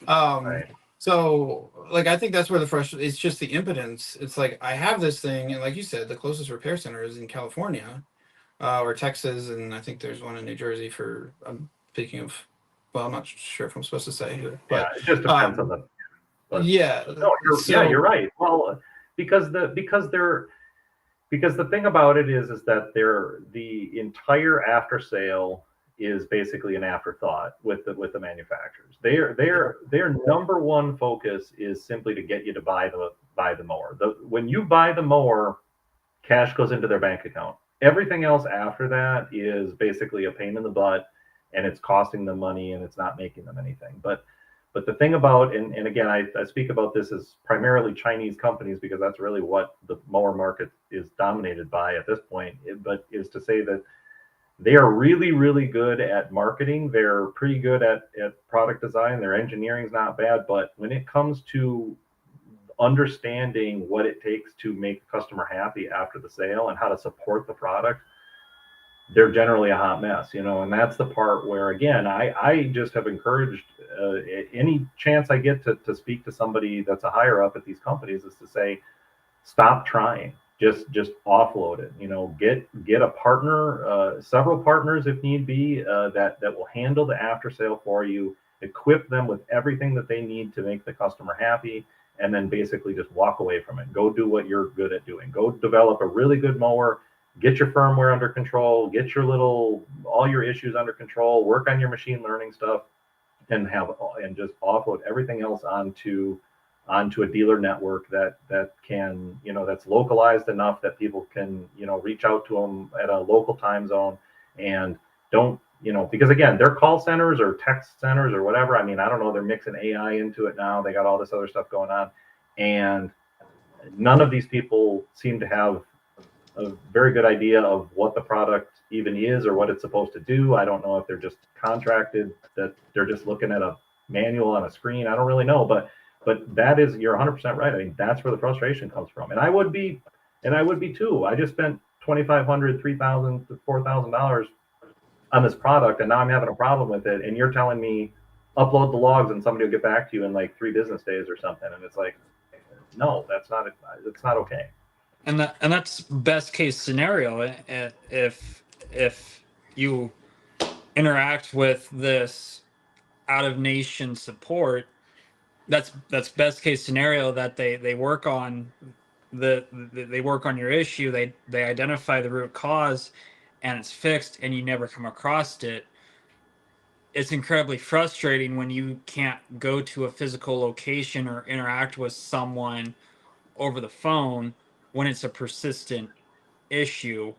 Right. So like I think that's where the frustration, it's just the impotence. It's like I have this thing, and like you said, the closest repair center is in California, or Texas, and I think there's one in New Jersey for speaking of, well, I'm not sure if I'm supposed to say who, Yeah, but it just depends on the. But yeah. no, So you're right. Well, because the thing about it is that the entire after sale is basically an afterthought with the manufacturers. Their number one focus is simply to get you to buy the mower. When you buy the mower, cash goes into their bank account. Everything else after that is basically a pain in the butt, and it's costing them money and it's not making them anything. But the thing about, and again, I speak about this as primarily Chinese companies because that's really what the mower market is dominated by at this point. But is to say that they are really, really good at marketing. They're pretty good at product design. Their engineering is not bad. But when it comes to understanding what it takes to make the customer happy after the sale and how to support the product, they're generally a hot mess, and that's the part where, again, I just have encouraged any chance I get to speak to somebody that's a higher up at these companies is to say, stop trying, just offload it, get a partner, several partners if need be, that will handle the after sale for you, equip them with everything that they need to make the customer happy, and then basically just walk away from it. Go do what you're good at doing. Go develop a really good mower. Get your firmware under control, get all your issues under control, work on your machine learning stuff, and just offload everything else onto a dealer network that can, that's localized enough that people can, reach out to them at a local time zone, and don't, because again, their call centers or text centers or whatever, I mean, I don't know, they're mixing AI into it now. They got all this other stuff going on, and none of these people seem to have a very good idea of what the product even is or what it's supposed to do. I don't know if they're just contracted, that they're just looking at a manual on a screen. I don't really know, but that is, you're 100% right. I mean, that's where the frustration comes from. And I would be too. I just spent $2,500, $3,000, $4,000 on this product, and now I'm having a problem with it. And you're telling me upload the logs and somebody will get back to you in like 3 business days or something. And it's like, no, it's not okay. And that's best case scenario. If you interact with this out of nation support, that's best case scenario, that they work on they work on your issue, they identify the root cause, and it's fixed, and you never come across it. It's incredibly frustrating when you can't go to a physical location or interact with someone over the phone when it's a persistent issue.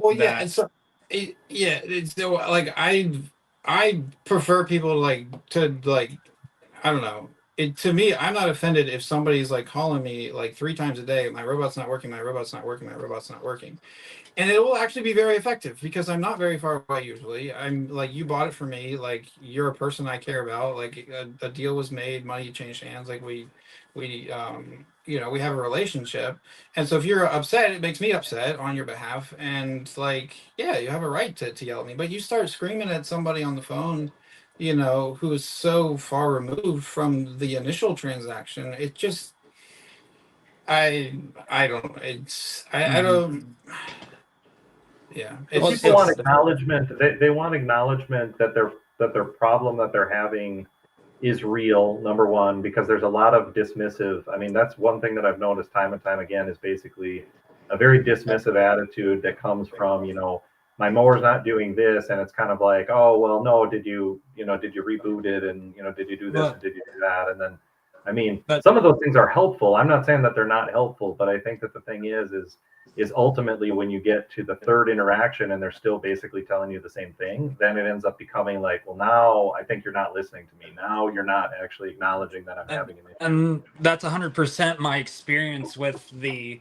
well, yeah, That and so it's so like I prefer people to I don't know. To me, I'm not offended if somebody's like calling me like 3 times a day. My robot's not working. My robot's not working. My robot's not working. And it will actually be very effective because I'm not very far away usually. I'm like, you bought it for me. Like, you're a person I care about. Like, a deal was made, money changed hands. Like, we have a relationship. And so if you're upset, it makes me upset on your behalf. And like, yeah, you have a right to yell at me. But you start screaming at somebody on the phone, who is so far removed from the initial transaction. It just, I don't, it's, I don't. Yeah, So it's people want it's acknowledgement. They want acknowledgement that their problem that they're having is real. Number one, because there's a lot of dismissive. I mean, that's one thing that I've noticed time and time again is basically a very dismissive attitude that comes from, my mower's not doing this, and it's kind of like, oh well, no, did you reboot it, and did you do this, and did you do that, and then, I mean, some of those things are helpful. I'm not saying that they're not helpful, but I think that the thing is ultimately when you get to the third interaction and they're still basically telling you the same thing, then it ends up becoming like, well, now I think you're not listening to me. Now you're not actually acknowledging that I'm having an issue. And that's 100% my experience with the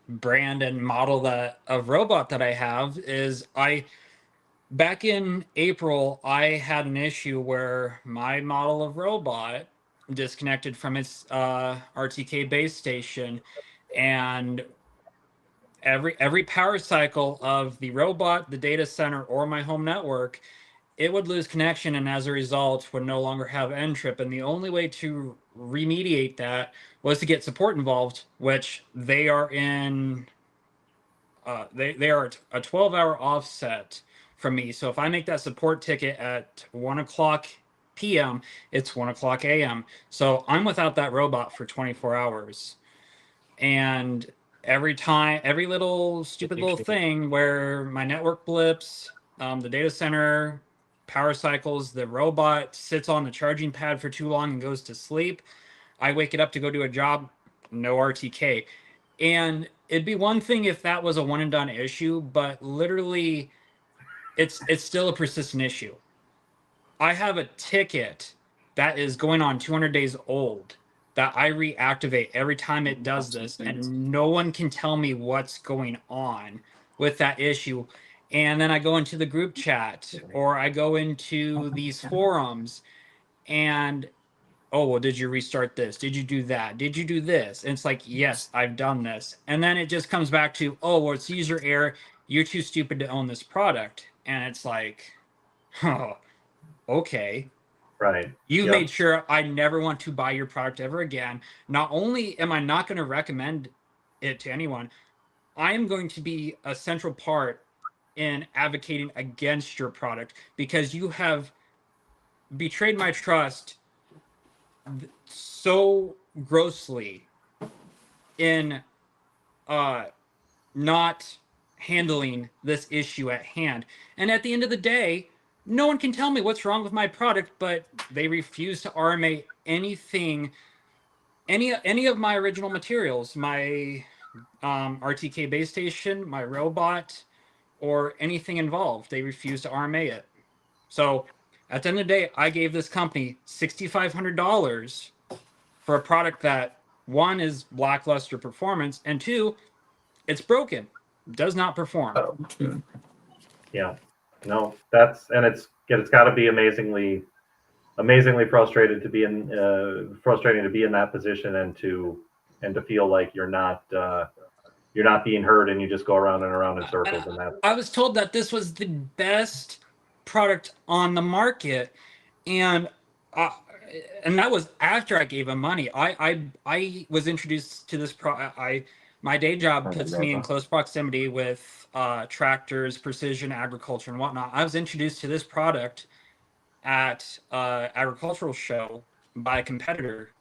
brand and model of robot that I have. Is back in April, I had an issue where my model of robot disconnected from its RTK base station, and every power cycle of the robot, the data center, or my home network, it would lose connection, and as a result would no longer have N-trip. And the only way to remediate that was to get support involved, which they are in. They are a 12-hour offset from me. So if I make that support ticket at 1 o'clock p.m., it's 1 o'clock a.m. So I'm without that robot for 24 hours. And every little stupid little thing where my network blips, the data center power cycles, the robot sits on the charging pad for too long and goes to sleep, I wake it up to go do a job, no RTK. And it'd be one thing if that was a one and done issue, but literally it's still a persistent issue. I have a ticket that is going on 200 days old that I reactivate every time it does this, and no one can tell me what's going on with that issue. And then I go into the group chat or I go into these forums and, oh, well, did you restart this? Did you do that? Did you do this? And it's like, yes, I've done this. And then it just comes back to, oh, well, it's user error. You're too stupid to own this product. And it's like, oh, okay. Right. You've Yep. made sure I never want to buy your product ever again. Not only am I not going to recommend it to anyone, I am going to be a central part in advocating against your product because you have betrayed my trust so grossly in not handling this issue at hand. And at the end of the day, no one can tell me what's wrong with my product, but they refuse to RMA anything, any of my original materials, my RTK base station, my robot, or anything involved. They refuse to RMA it. So at the end of the day, I gave this company $6,500 for a product that, one, is lackluster performance, and two, it's broken, does not perform. Yeah. No, it's got to be amazingly frustrating to be in that position and to feel like you're not being heard and you just go around and around in circles. And that I was told that this was the best product on the market, and that was after I gave him money. I was introduced to this my day job puts me in close proximity with tractors, precision agriculture, and whatnot. I was introduced to this product at agricultural show by a competitor,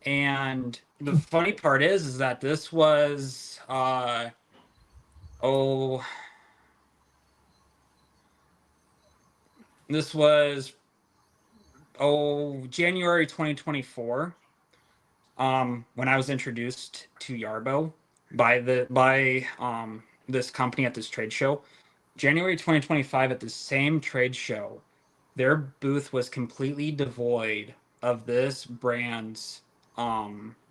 and the funny part is that this was January 2024, when I was introduced to Yarbo by this company at this trade show. January 2025, at the same trade show, their booth was completely devoid of this brand's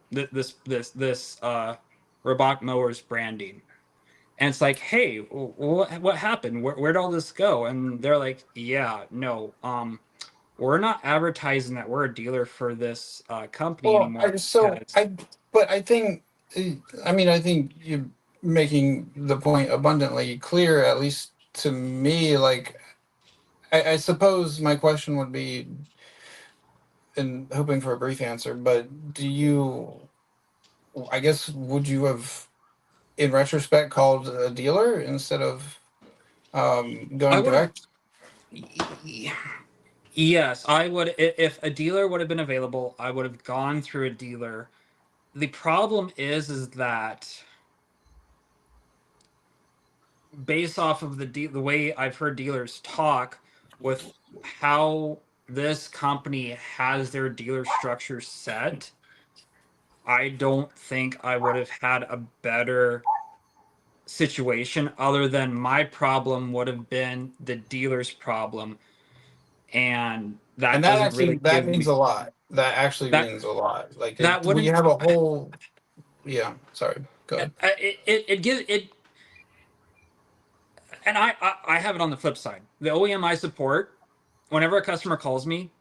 this robot mowers branding. And it's like, hey, what happened? Where'd all this go? And they're like, yeah, no, we're not advertising that we're a dealer for this company anymore. I think, I think you're making the point abundantly clear, at least to me. Like, I suppose my question would be, and hoping for a brief answer, but I guess, would you have, in retrospect, called a dealer instead of going direct? Yes, I would. If a dealer would have been available, I would have gone through a dealer. The problem is that based off of the way I've heard dealers talk, with how this company has their dealer structure set, I don't think I would have had a better situation, other than my problem would have been the dealer's problem, and that means a lot. That actually means a lot. Like, we have a whole. Yeah, sorry. Go ahead. It gives it. And I have it on the flip side. The OEM I support, whenever a customer calls me,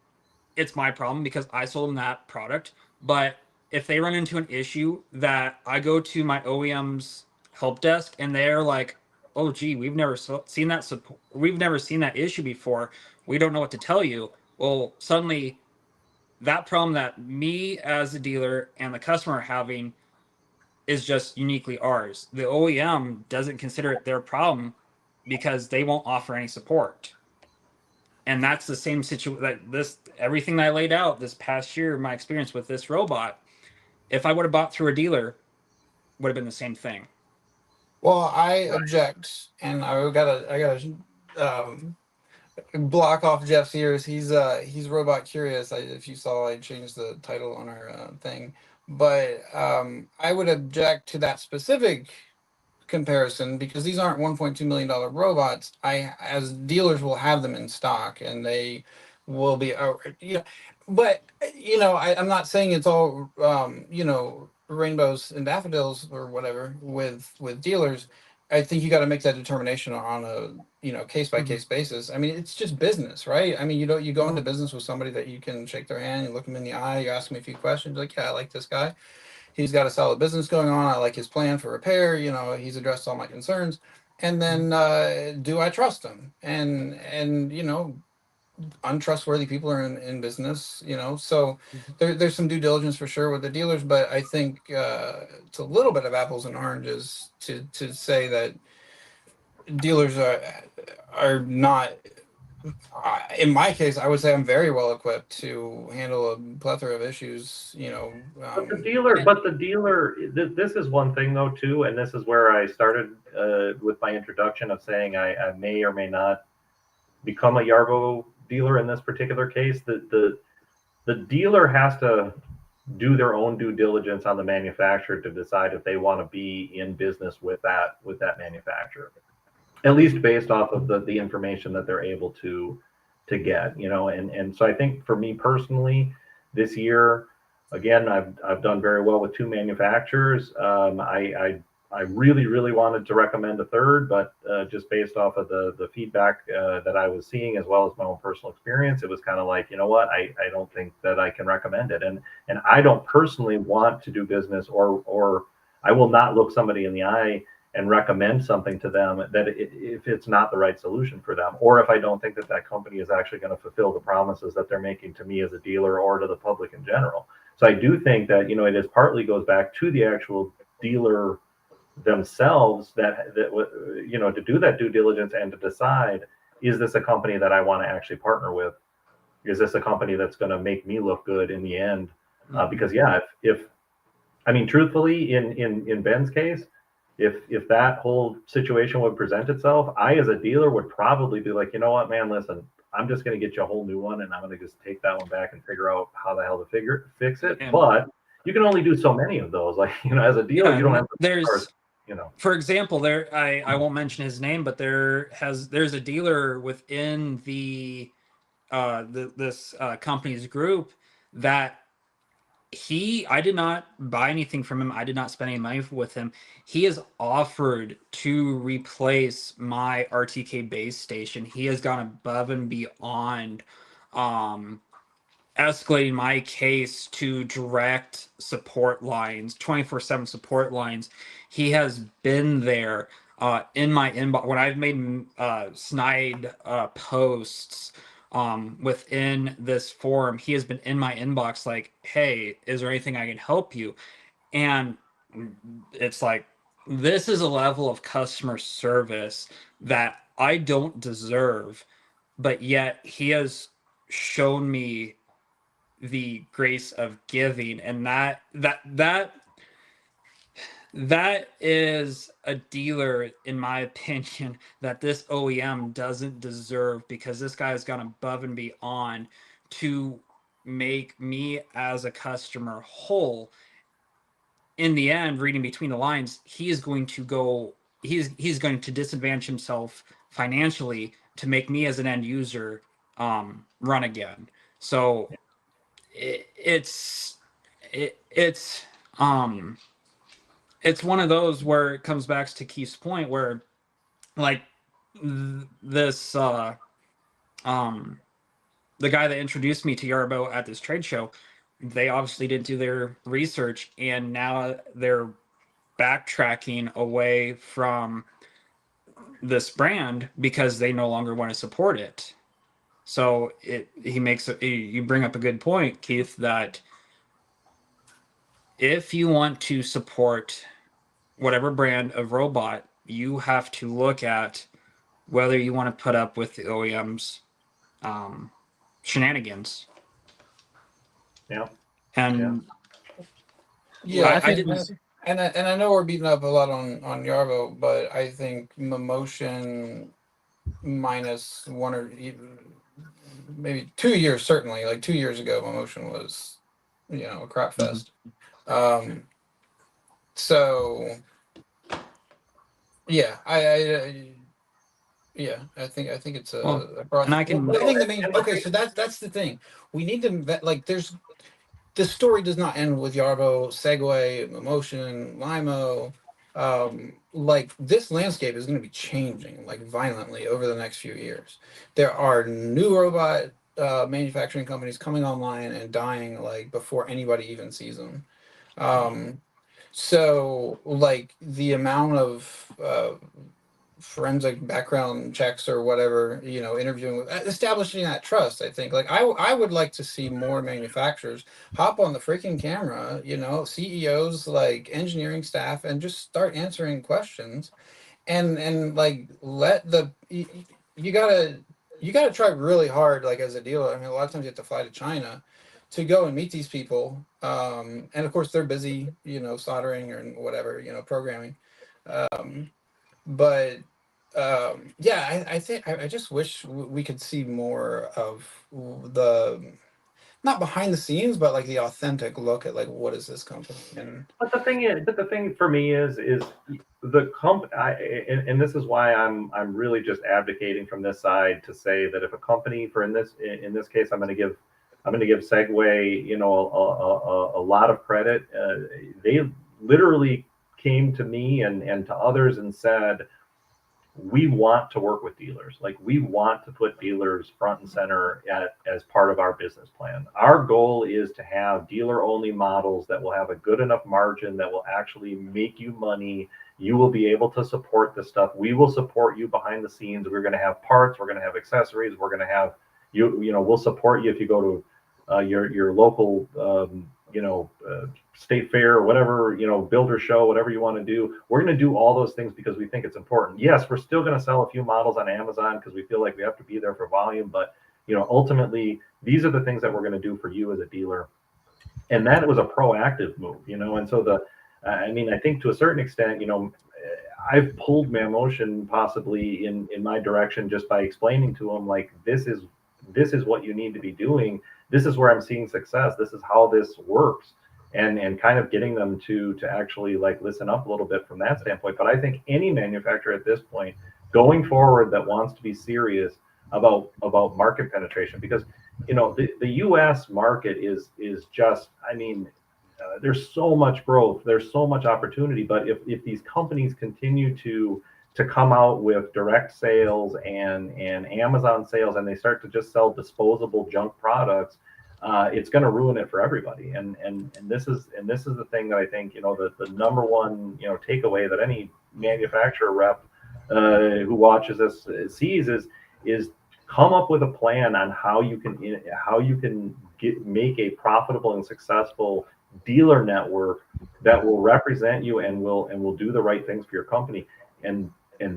it's my problem because I sold them that product. But if they run into an issue that I go to my OEM's help desk and they're like, "Oh, gee, we've never seen that support. We've never seen that issue before. We don't know what to tell you." Well, suddenly that problem that me as a dealer and the customer are having is just uniquely ours. The OEM doesn't consider it their problem because they won't offer any support. And that's the same situation that this everything that I laid out this past year, my experience with this robot, if I would have bought through a dealer, would have been the same thing. Well, I object, and I gotta block off Jeff's ears. He's robot curious. If you saw, I changed the title on our thing, but I would object to that specific comparison because these aren't $1.2 million robots. I, as dealers, will have them in stock, and they will be, but I'm not saying it's all, rainbows and daffodils or whatever with dealers. I think you got to make that determination on a case by case basis. I mean, it's just business, right? I mean, you go into business with somebody that you can shake their hand, you look them in the eye, you ask them a few questions, like, yeah, I like this guy, he's got a solid business going on, I like his plan for repair, he's addressed all my concerns, and then do I trust him? And untrustworthy people are in business, so there's some due diligence for sure with the dealers, but I think it's a little bit of apples and oranges to say that dealers are not. In my case, I would say I'm very well equipped to handle a plethora of issues. But the dealer, this is one thing though too, and this is where I started with my introduction of saying I may or may not become a Yarbo dealer in this particular case. The dealer has to do their own due diligence on the manufacturer to decide if they want to be in business with that manufacturer, at least based off of the information that they're able to get, and so I think for me personally, this year, again, I've done very well with two manufacturers. I really wanted to recommend a third, but just based off of the feedback that I was seeing, as well as my own personal experience, it was kind of like, you know what, I don't think that I can recommend it, and I don't personally want to do business, or I will not look somebody in the eye and recommend something to them that if it's not the right solution for them, or if I don't think that company is actually going to fulfill the promises that they're making to me as a dealer or to the public in general. So I do think that, it is partly goes back to the actual dealer themselves that to do that due diligence and to decide, is this a company that I want to actually partner with? Is this a company that's going to make me look good in the end? Because if I mean, truthfully, in Ben's case, if that whole situation would present itself, I as a dealer would probably be like, you know what, man, listen, I'm just going to get you a whole new one, and I'm going to just take that one back and figure out how the hell to fix it. Yeah. But you can only do so many of those. Like, as a dealer, you don't have to. There's, for example, I won't mention his name, but there's a dealer within this company's group that I did not buy anything from him. I did not spend any money with him. He has offered to replace my RTK base station. He has gone above and beyond, escalating my case to direct support lines, 24/7 support lines. He has been there in my inbox when I've made snide posts within this forum. He has been in my inbox like, hey, is there anything I can help you? And it's like, this is a level of customer service that I don't deserve, but yet he has shown me the grace of giving, and that is a dealer, in my opinion, that this OEM doesn't deserve, because this guy has gone above and beyond to make me as a customer whole. In the end, reading between the lines, he's going to disadvantage himself financially to make me as an end user run again. So it's one of those where it comes back to Keith's point, where like this the guy that introduced me to Yarbo at this trade show, they obviously didn't do their research, and now they're backtracking away from this brand because they no longer want to support it. So you bring up a good point, Keith, that if you want to support whatever brand of robot, you have to look at whether you want to put up with the OEM's shenanigans. Yeah. And Yeah, I didn't. and I know we're beating up a lot on Yarbo, but I think Motion minus one or maybe 2 years, certainly like 2 years ago, Motion was, a crap fest. So yeah, I think it's a. Well, and I can. I think the main. Okay, so that's the thing. We need to there's. The story does not end with Yarbo, Segway, Motion, Limo. Like this landscape is going to be changing like violently over the next few years. There are new robot manufacturing companies coming online and dying like before anybody even sees them. So like the amount of forensic background checks or whatever, interviewing with establishing that trust. I think like I would like to see more manufacturers hop on the freaking camera, CEOs, like engineering staff, and just start answering questions and like let you gotta try really hard, like as a dealer. I mean, a lot of times you have to fly to China to go and meet these people, and of course they're busy, soldering or whatever, programming. But yeah, I think I just wish we could see more of the not behind the scenes, but like the authentic look at like what is this company. And But the thing for me is the and this is why I'm really just advocating from this side to say that if a company, for in this case, I'm going to give Segway, a lot of credit. They literally came to me and to others and said, we want to work with dealers. Like we want to put dealers front and center as part of our business plan. Our goal is to have dealer only models that will have a good enough margin that will actually make you money. You will be able to support this stuff. We will support you behind the scenes. We're going to have parts. We're going to have accessories. We're going to have we'll support you if you go to your local state fair or whatever, builder show, whatever you want to do. We're going to do all those things because we think it's important. Yes, we're still going to sell a few models on Amazon because we feel like we have to be there for volume, but ultimately these are the things that we're going to do for you as a dealer. And that was a proactive move, and so I think to a certain extent, I've pulled Motion possibly in my direction just by explaining to them, like, this is what you need to be doing. This is where I'm seeing success. This is how this works. And kind of getting them to actually like listen up a little bit from that standpoint. But I think any manufacturer at this point going forward that wants to be serious about market penetration, because the US market is just, there's so much growth, there's so much opportunity. But if these companies continue to come out with direct sales and Amazon sales, and they start to just sell disposable junk products, it's going to ruin it for everybody. And this is the thing that I think, the number one, takeaway that any manufacturer rep who watches this sees is come up with a plan on how you can make a profitable and successful dealer network that will represent you and will do the right things for your company. And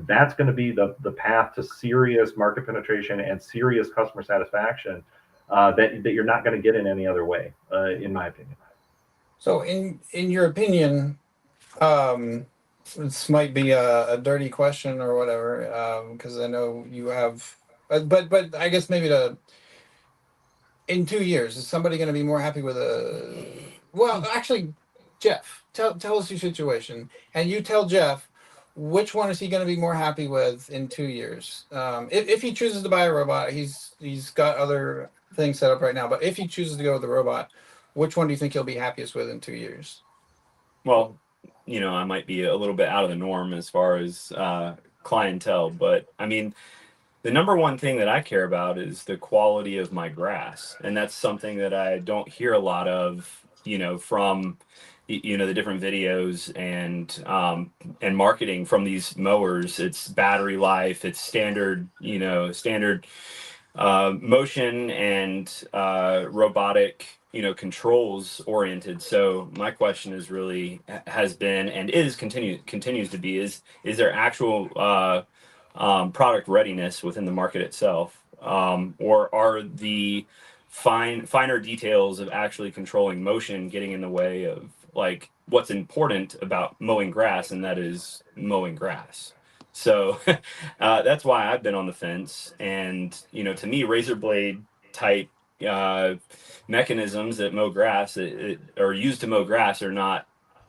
that's going to be the path to serious market penetration and serious customer satisfaction that you're not going to get in any other way, in my opinion. so in your opinion, this might be a dirty question or whatever, because I know you have, but I guess maybe in 2 years, is somebody going to be more happy with well, actually, Jeff, tell us your situation, and you tell Jeff which one is he going to be more happy with in 2 years. If he chooses to buy a robot, he's got other things set up right now, but if he chooses to go with the robot, which one do you think he'll be happiest with in 2 years? Well, I might be a little bit out of the norm as far as clientele. But I mean, the number one thing that I care about is the quality of my grass. And that's something that I don't hear a lot of, from, the different videos and marketing from these mowers. It's battery life, it's standard, standard motion and robotic, controls oriented. So my question is really has been and continues to be is there actual product readiness within the market itself, or are the finer details of actually controlling motion getting in the way of like what's important about mowing grass, and that is mowing grass. So that's why I've been on the fence. And to me, razor blade type uh, mechanisms that mow grass or used to mow grass are not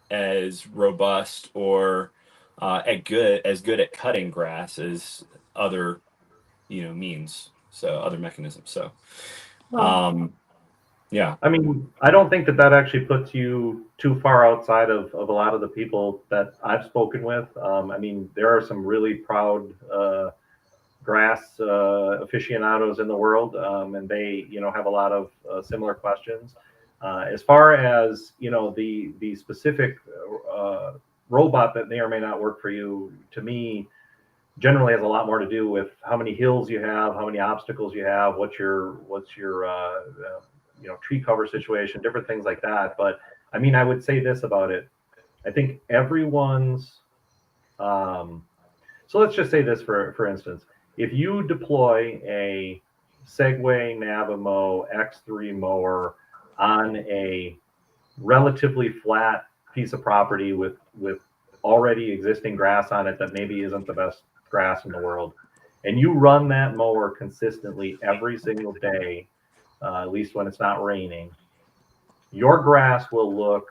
as robust or as good at cutting grass as other means, so other mechanisms. So yeah. I mean, I don't think that actually puts you too far outside of a lot of the people that I've spoken with. I mean, there are some really proud grass aficionados in the world, and they, have a lot of similar questions. As far as, the specific robot that may or may not work for you, to me, generally has a lot more to do with how many hills you have, how many obstacles you have, what's your tree cover situation, different things like that. But I mean, I would say this about it. I think everyone's so let's just say this for instance, if you deploy a Segway Navimo X3 mower on a relatively flat piece of property with already existing grass on it that maybe isn't the best grass in the world, and you run that mower consistently every single day, at least when it's not raining, your grass will look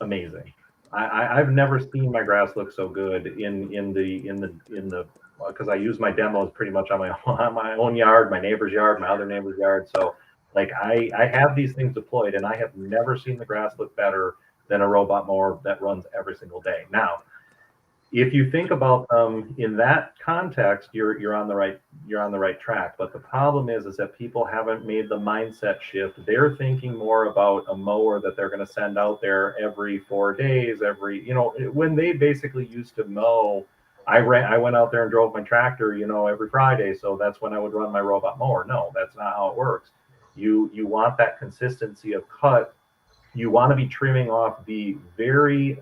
amazing. I've never seen my grass look so good in the because I use my demos pretty much on my own yard, my neighbor's yard, my other neighbor's yard. So like I have these things deployed, and I have never seen the grass look better than a robot mower that runs every single day. Now, if you think about them in that context, you're on the right track. But the problem is that people haven't made the mindset shift. They're thinking more about a mower that they're going to send out there every 4 days, when they basically used to mow. I went out there and drove my tractor, every Friday. So that's when I would run my robot mower. No, that's not how it works. You want that consistency of cut. You want to be trimming off the very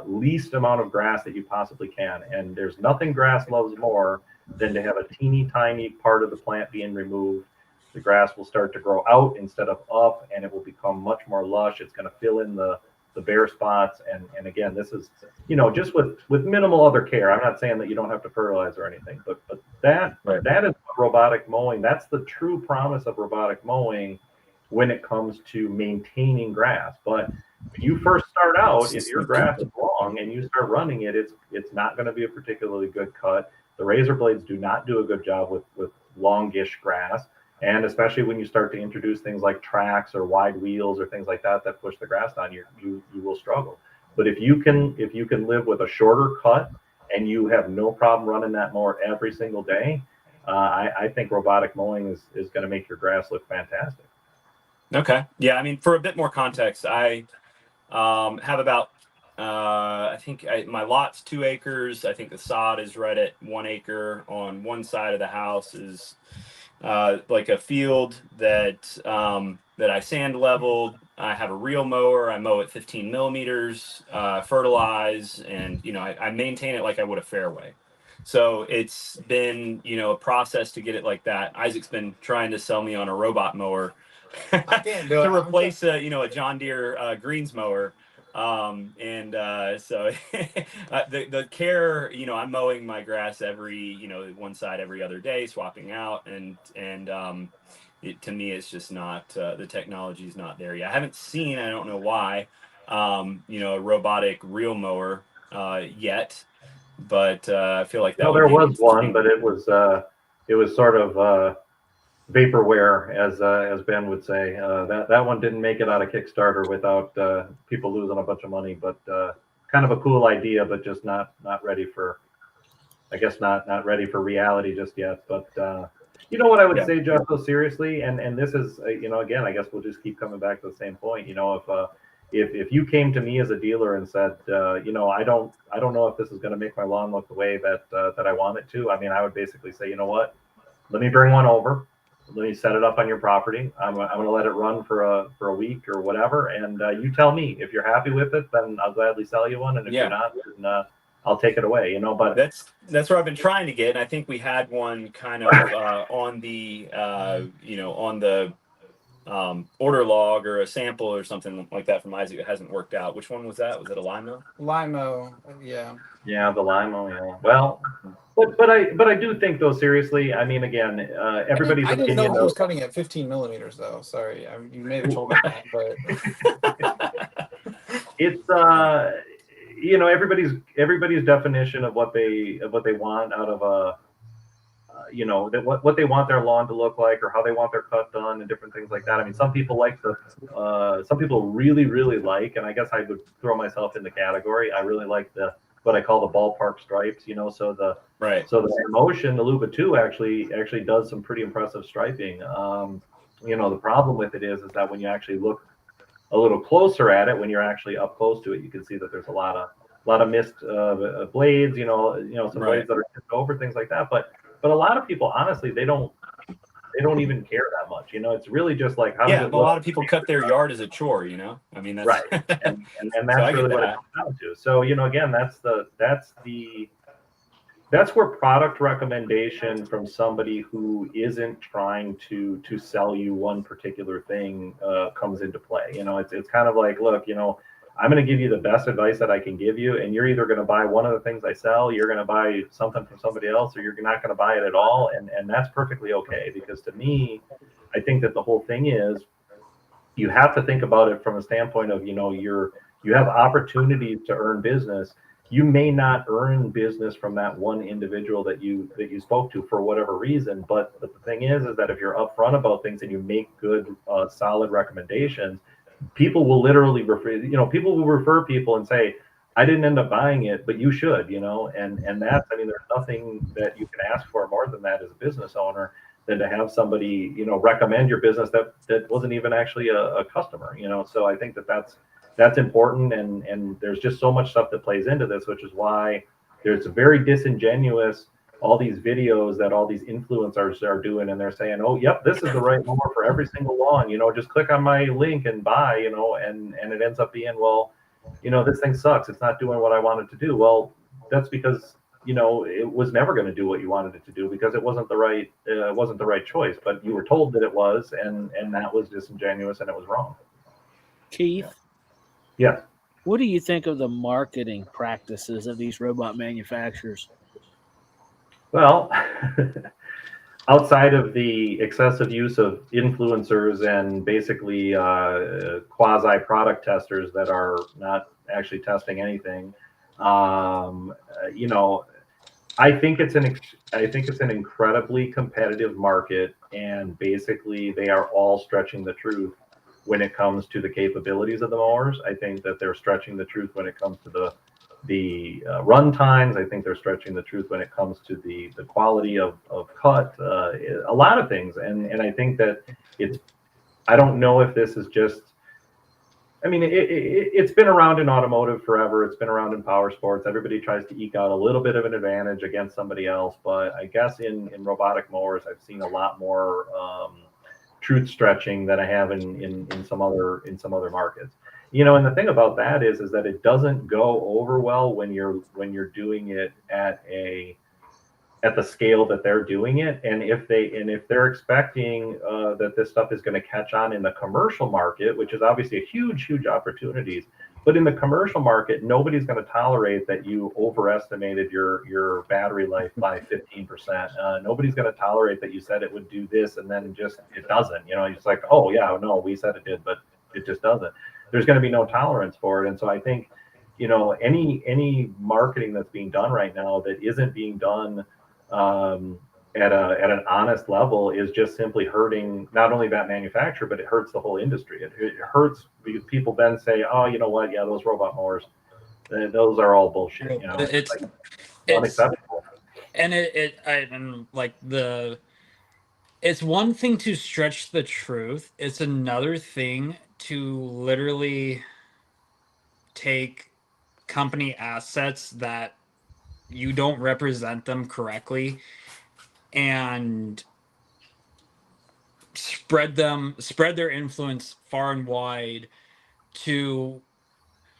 least amount of grass that you possibly can. And there's nothing grass loves more than to have a teeny tiny part of the plant being removed. The grass will start to grow out instead of up, and it will become much more lush. It's going to fill in the bare spots. And again, this is, just with minimal other care. I'm not saying that you don't have to fertilize or anything, but that is robotic mowing. That's the true promise of robotic mowing when it comes to maintaining grass. But when you first start out, if your grass is long and you start running it, it's not going to be a particularly good cut. The razor blades do not do a good job with longish grass, and especially when you start to introduce things like tracks or wide wheels or things like that push the grass down, you will struggle. But if you can live with a shorter cut and you have no problem running that mower every single day, I think robotic mowing is going to make your grass look fantastic. Okay. Yeah. I mean, for a bit more context, I have about, I think my lot's 2 acres. I think the sod is right at 1 acre. On one side of the house is like a field that I sand leveled. I have a reel mower. I mow at 15 millimeters, fertilize, and I maintain it like I would a fairway. So it's been a process to get it like that. Isaac's been trying to sell me on a robot mower to replace a John Deere greens mower. So the care, I'm mowing my grass every, one side every other day, swapping out, and to me, it's just not, the technology is not there yet. I haven't seen, I don't know why, a robotic reel mower yet, but I feel like that. Well, there was one, but it was sort of vaporware, as Ben would say. That one didn't make it out of Kickstarter without people losing a bunch of money. But kind of a cool idea, but just not ready for I guess not ready for reality just yet. But you know what I would Yeah. say, Jeff, though, seriously, and this is again, I guess we'll just keep coming back to the same point. If you came to me as a dealer and said, I don't know if this is going to make my lawn look the way that I want it to. I mean, I would basically say, you know what, let me bring one over. Let me set it up on your property. I'm going to let it run for a week or whatever, and you tell me if you're happy with it. Then I'll gladly sell you one, and if you're not, then I'll take it away. But that's where I've been trying to get. And I think we had one kind of on the on the order log or a sample or something like that from Isaac. It hasn't worked out. Which one was that? Was it a limo? Limo, yeah. Yeah, the limo. Yeah. Well, but I do think, though, seriously. I mean, again, everybody's I didn't know opinion. he was cutting at 15 millimeters, though. Sorry, you may have told me that, but It's everybody's definition of what they want out of a what they want their lawn to look like or how they want their cut done and different things like that. I mean, some people some people really like, and I guess I would throw myself in the category. I really like what I call the ballpark stripes. So the Emotion, the Luba 2 actually does some pretty impressive striping. The problem with it is that when you actually look a little closer at it, when you're actually up close to it, you can see that there's a lot of missed blades. Some blades that are tipped over, things like that. But a lot of people, honestly, they don't even care that much. It's really just like how does it look? A lot of people cut their yard as a chore. I mean, that's right, and that's so really what it comes down to. So again, that's where product recommendation from somebody who isn't trying to sell you one particular thing comes into play. It's kind of like, look, I'm going to give you the best advice that I can give you, and you're either going to buy one of the things I sell, you're going to buy something from somebody else, or you're not going to buy it at all, and that's perfectly okay. Because to me, I think that the whole thing is you have to think about it from a standpoint of you have opportunities to earn business. You may not earn business from that one individual that you spoke to for whatever reason, but the thing is that if you're upfront about things and you make good, solid recommendations, people will literally refer. People will refer people and say, "I didn't end up buying it, but you should." And that's, I mean, there's nothing that you can ask for more than that as a business owner than to have somebody recommend your business that wasn't even actually a customer. So I think that's important, and there's just so much stuff that plays into this, which is why there's a very disingenuous all these videos that all these influencers are doing, and they're saying, "Oh, yep, this is the right mower for every single lawn. Just click on my link and buy." And it ends up being, well, this thing sucks. It's not doing what I wanted to do. Well, that's because it was never going to do what you wanted it to do because it wasn't the right choice. But you were told that it was, and that was disingenuous and it was wrong. Keith? Yeah. What do you think of the marketing practices of these robot manufacturers? Well, outside of the excessive use of influencers and basically quasi product testers that are not actually testing anything, I think it's an incredibly competitive market, and basically they are all stretching the truth when it comes to the capabilities of the mowers. I think that they're stretching the truth when it comes to the run times. I think they're stretching the truth when it comes to the quality of cut, a lot of things. And I think that I don't know if this is just, I mean, it's been around in automotive forever. It's been around in power sports. Everybody tries to eke out a little bit of an advantage against somebody else. But I guess in robotic mowers, I've seen a lot more truth stretching than I have in some other markets. And the thing about that is that it doesn't go over well when you're doing it at the scale that they're doing it. And if they're expecting that this stuff is going to catch on in the commercial market, which is obviously a huge opportunities, but in the commercial market, nobody's going to tolerate that you overestimated your battery life by 15%. Nobody's going to tolerate that you said it would do this and then just it doesn't. It's like, oh yeah, no, we said it did, but it just doesn't. There's going to be no tolerance for it. And so I think, any marketing that's being done right now that isn't being done at an honest level is just simply hurting not only that manufacturer, but it hurts the whole industry. It hurts because people then say, oh, you know what? Yeah, those robot mowers, those are all bullshit. It's unacceptable. And and like it's one thing to stretch the truth. It's another thing to literally take company assets that you don't represent them correctly and spread their influence far and wide to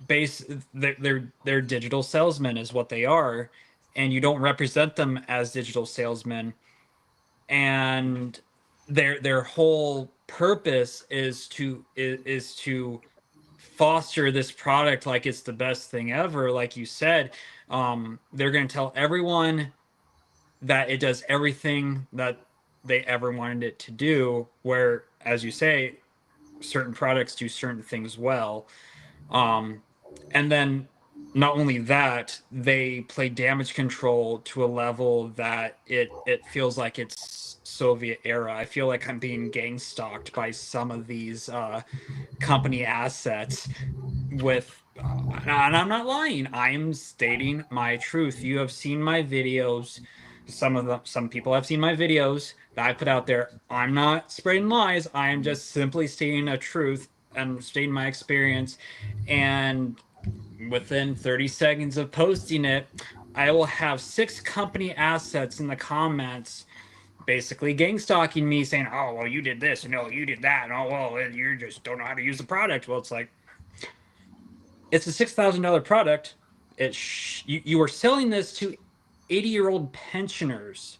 base their digital salesmen is what they are, and you don't represent them as digital salesmen, and their whole purpose is to foster this product like it's the best thing ever, like you said. They're going to tell everyone that it does everything that they ever wanted it to do, where, as you say, certain products do certain things well. And then not only that, they play damage control to a level that it feels like it's Soviet era. I feel like I'm being gang stalked by some of these company assets with and I'm not lying. I'm stating my truth. You have seen my videos. Some people have seen my videos that I put out there. I'm not spreading lies. I am just simply stating a truth and stating my experience. And within 30 seconds of posting it, I will have 6 company assets in the comments basically gang stalking me, saying, "Oh, well, you did this, and oh, you did that, and oh, well, you just don't know how to use the product." Well, it's like, it's a $6,000 product. You are selling this to 80-year-old pensioners.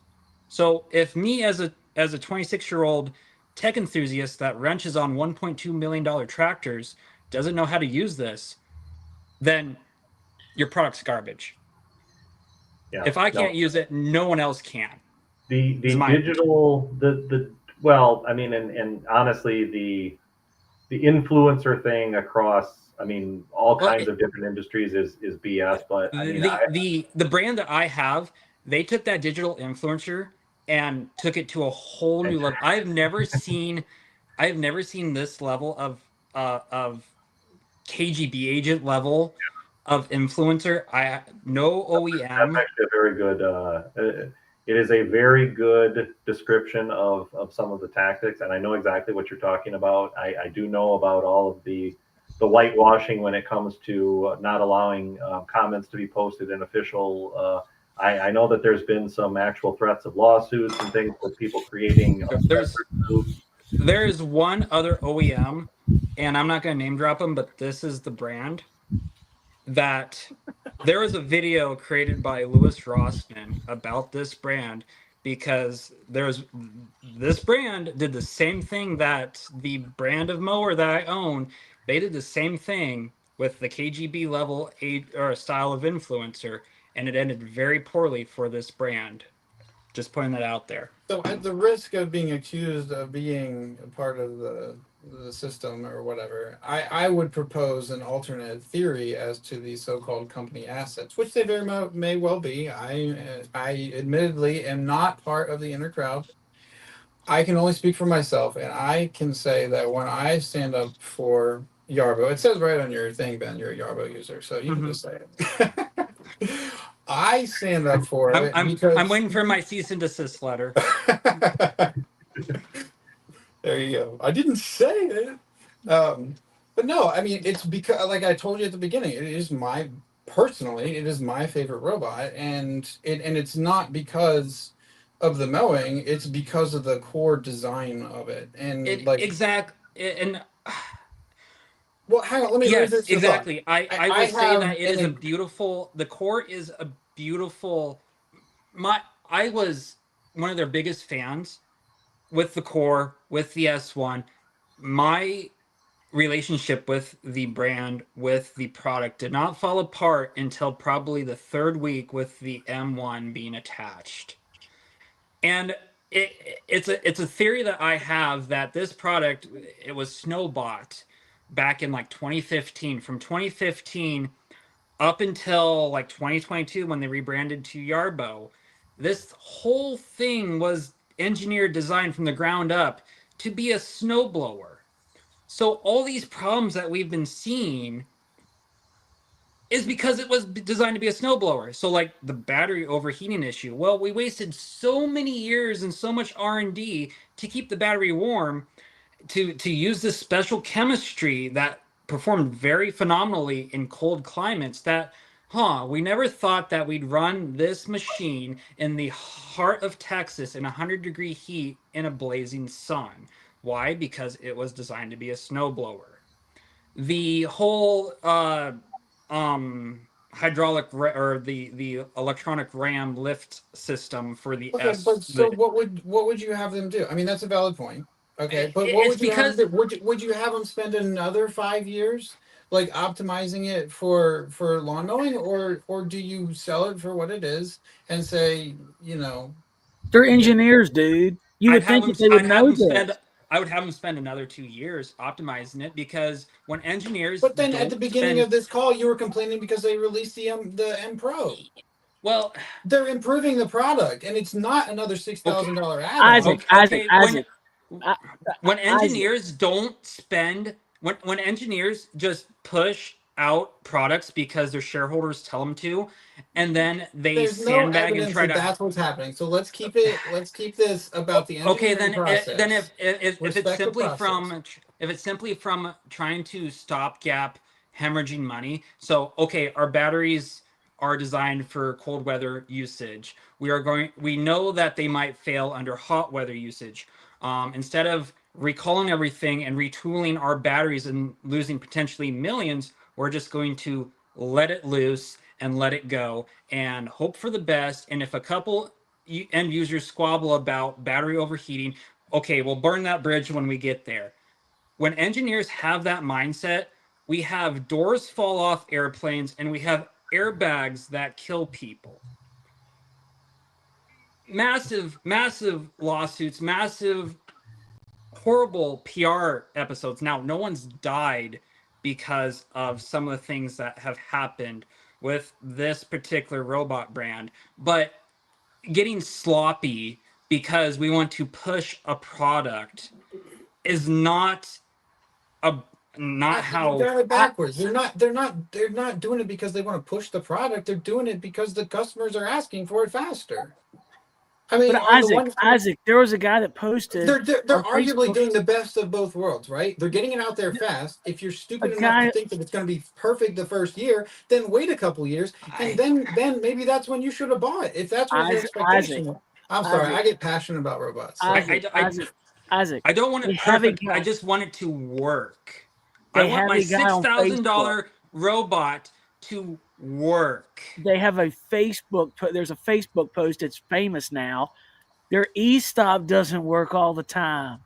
So if me as a 26-year-old tech enthusiast that wrenches on $1.2 million tractors doesn't know how to use this, then your product's garbage. Yeah. If I No. can't use it, no one else can. The Is my digital well, I mean, and honestly, the influencer thing across, I mean, all Well, kinds of different industries is BS. But I mean, the brand that I have, they took that digital influencer and took it to a whole new level. I have never seen this level of KGB agent level of influencer. No that's OEM. actually a very good. It is a very good description of some of the tactics, and I know exactly what you're talking about. I do know about all of the whitewashing when it comes to not allowing comments to be posted in official. I know that there's been some actual threats of lawsuits and things with people creating There's groups. there is one other OEM, and I'm not going to name drop them, but this is the brand that there was a video created by Louis Rossman about this brand, because this brand did the same thing that the brand of mower that I own. They did the same thing with the KGB level or style of influencer, and it ended very poorly for this brand. Just putting that out there. So, at the risk of being accused of being a part of the system or whatever, I would propose an alternate theory as to these so-called company assets, which they very may well be. I admittedly am not part of the inner crowd. I can only speak for myself, and I can say that when I stand up for Yarbo, it says right on your thing, Ben, you're a Yarbo user, so you can just say it. I stand up for it I'm because waiting for my cease and desist letter. there you go. I didn't say it. But no, I mean, it's because, like I told you at the beginning, it is personally, it is my favorite robot, and it's not because of the mowing, it's because of the core design of it. And And well, hang on, let me yes, finish the thought. exactly. I I will say have that it is a beautiful. The core is a beautiful. I was one of their biggest fans with the core, with the S1. My relationship with the brand, with the product, did not fall apart until probably the 3rd week with the M1 being attached. And it's a theory that I have that this product, it was snowbought back in like 2015. From 2015 up until like 2022 when they rebranded to Yarbo, this whole thing was engineered, designed from the ground up to be a snowblower. So all these problems that we've been seeing, is because it was designed to be a snowblower. So like the battery overheating issue, well, we wasted so many years and so much R&D to keep the battery warm, to use this special chemistry that performed very phenomenally in cold climates, that we never thought that we'd run this machine in the heart of Texas in 100-degree heat in a blazing sun. Why? Because it was designed to be a snowblower. The whole or the electronic ram lift system for the Okay, but so what would you have them do? I mean, that's a valid point. Okay, but what it's would you have them because do? Would you have them spend another 5 years like optimizing it for lawn mowing, or do you sell it for what it is and say, They're yeah, engineers, dude. You would think that they would know this. I would have them spend another 2 years optimizing it, because when engineers but then at the don't beginning spend, of this call, you were complaining because they released the M Pro. well, They're improving the product, and it's not another $6,000 add-on. Isaac, I, when Isaac. engineers don't spend, when engineers just push out products because their shareholders tell them to, and then they There's no sandbag and evidence try that to, that's what's happening. So let's keep this about the okay, engineering then process. if it's Respect the simply process. from, trying to stopgap hemorrhaging money. So okay, our batteries are designed for cold weather usage. We know that they might fail under hot weather usage. Instead of recalling everything and retooling our batteries and losing potentially millions, we're just going to let it loose and let it go and hope for the best. And if a couple end users squabble about battery overheating, okay, we'll burn that bridge when we get there. When engineers have that mindset, we have doors fall off airplanes and we have airbags that kill people. Massive lawsuits, massive horrible PR episodes. Now, no one's died because of some of the things that have happened with this particular robot brand, but getting sloppy because we want to push a product is not how. They're it backwards. They're not doing it because they want to push the product. They're doing it because the customers are asking for it faster. I mean, But on the one, Isaac, there was a guy that posted they're on arguably Facebook. doing the best of both worlds, right? They're getting it out there fast. If you're A stupid enough to guy, think that it's going to be perfect the first year, then wait a couple years, and then maybe that's when you should have bought. If that's what your Isaac, expectation. I'm sorry, Isaac, I get passionate about robots. So Isaac. I don't want They it have a perfect. I guy. just want it to work. I They want have my a guy on Facebook. $6,000 robot to work. They have a Facebook. There's a Facebook post that's famous now. Their e-stop doesn't work all the time.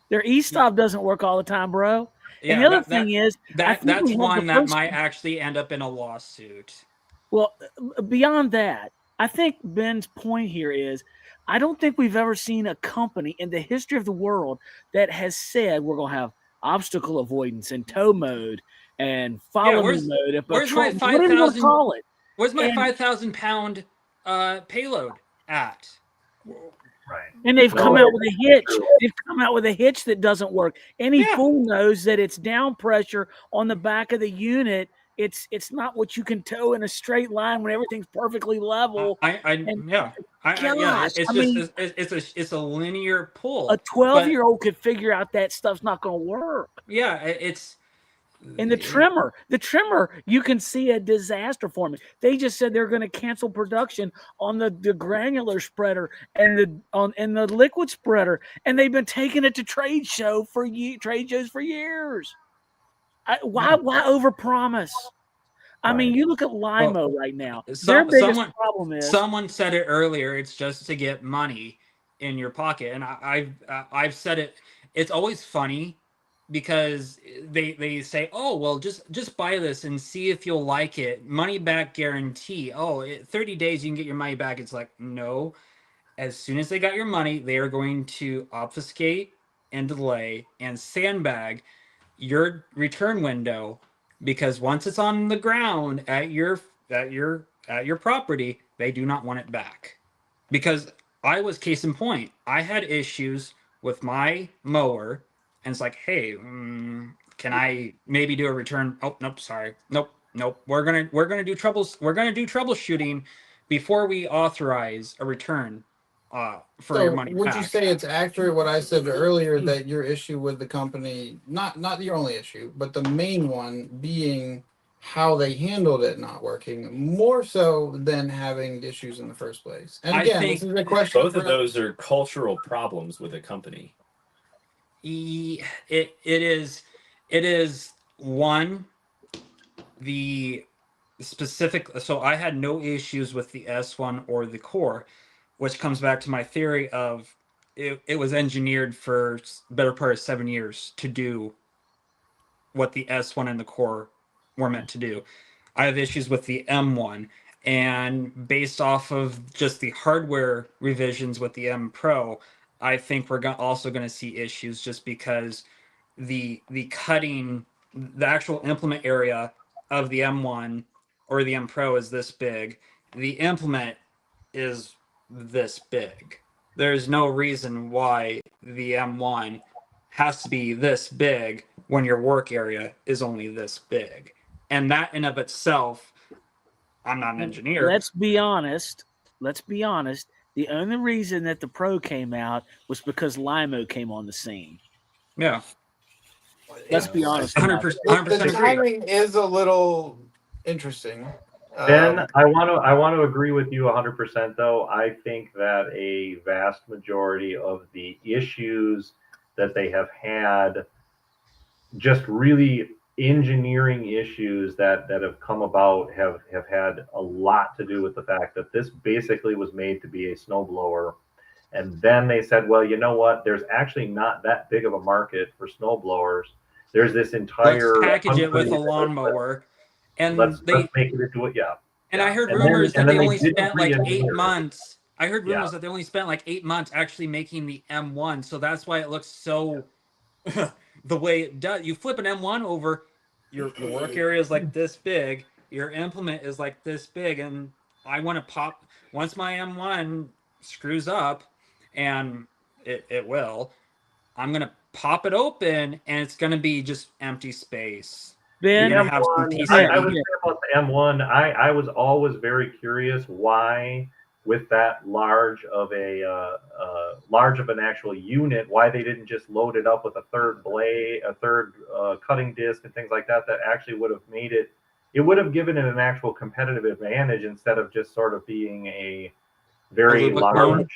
Their e-stop doesn't work all the time, bro. And the Yeah, other thing is, I think that's we have the one that first. might actually end up in a lawsuit. Well, beyond that, I think Ben's point here is, I don't think we've ever seen a company in the history of the world that has said we're going to have obstacle avoidance and tow mode and Yeah, follow me mode and where's my patrol. Whatever you want to 5,000? call it. Where's my And 5,000 pound payload at? Right. And they've No, come out with a hitch. true. They've come out with a hitch that doesn't work. Any Yeah. fool knows that it's down pressure on the back of the unit. It's not what you can tow in a straight line when everything's perfectly level. And Yeah. gosh, It's I just mean, it's a linear pull. a 12-year-old could figure out that stuff's not going to work. Yeah, it's. And the trimmer, you can see a disaster forming. They just said they're going to cancel production on the granular spreader and the liquid spreader, and they've been taking it to trade shows for years. Why overpromise? I mean, you look at Limo right now. Their biggest problem is someone said it earlier. It's just to get money in your pocket, and I've said it. It's always funny because they say, oh well, just buy this and see if you'll like it. Money back guarantee. 30 days you can get your money back. It's like, no. As soon as they got your money, they are going to obfuscate and delay and sandbag your return window, because once it's on the ground at your property, they do not want it back. Because I was case in point. I had issues with my mower, and it's like, hey, can I maybe do a return? Oh, nope, sorry. Nope. We're gonna do troubleshooting before we authorize a return for your So money would you back. say it's accurate what I said earlier, that your issue with the company, not your only issue, but the main one being how they handled it not working, more so than having issues in the first place? And I again, think this is a question Both for of those are cultural problems with a company. it is one, the specific. So I had no issues with the S1 or the core, which comes back to my theory of it was engineered for better part of 7 years to do what the S1 and the core were meant to do. I have issues with the M1, and based off of just the hardware revisions with the M Pro, I think we're also going to see issues just because the cutting, the actual implement area of the M1 or the M Pro is this big. The implement is this big. There's no reason why the M1 has to be this big when your work area is only this big. And that in of itself, I'm not an engineer. Let's be honest. Let's be honest. The only reason that the Pro came out was because Limo came on the scene. Yeah, Let's be honest. 100%, the 100% agree. timing is a little interesting. Ben, I want to agree with you 100%. Though I think that a vast majority of the issues that they have had, just really engineering issues that have come about, have had a lot to do with the fact that this basically was made to be a snowblower. And then they said, well, you know what? There's actually not that big of a market for snowblowers. There's this entire Let's package it with a company that- lawnmower. And let's they make it into it. Yeah. and I heard And then- rumors that and they then they only didn't spent like re-engineer 8 it. months. I heard Yeah. rumors that they only spent like 8 months actually making the M1. So that's why it looks so the way it does. You flip an M1 over, your work area is like this big, your implement is like this big, and I want to pop once my M1 screws up, and it will. I'm gonna pop it open, and it's gonna be just empty space. You're Ben, gonna have some M1, PCB. I was there about the M1. I was always very curious why, with that large of an actual unit, why they didn't just load it up with a third blade, a third cutting disc, and things like that. That actually would have made it. It would have given it an actual competitive advantage instead of just sort of being a very Rubik large. clone?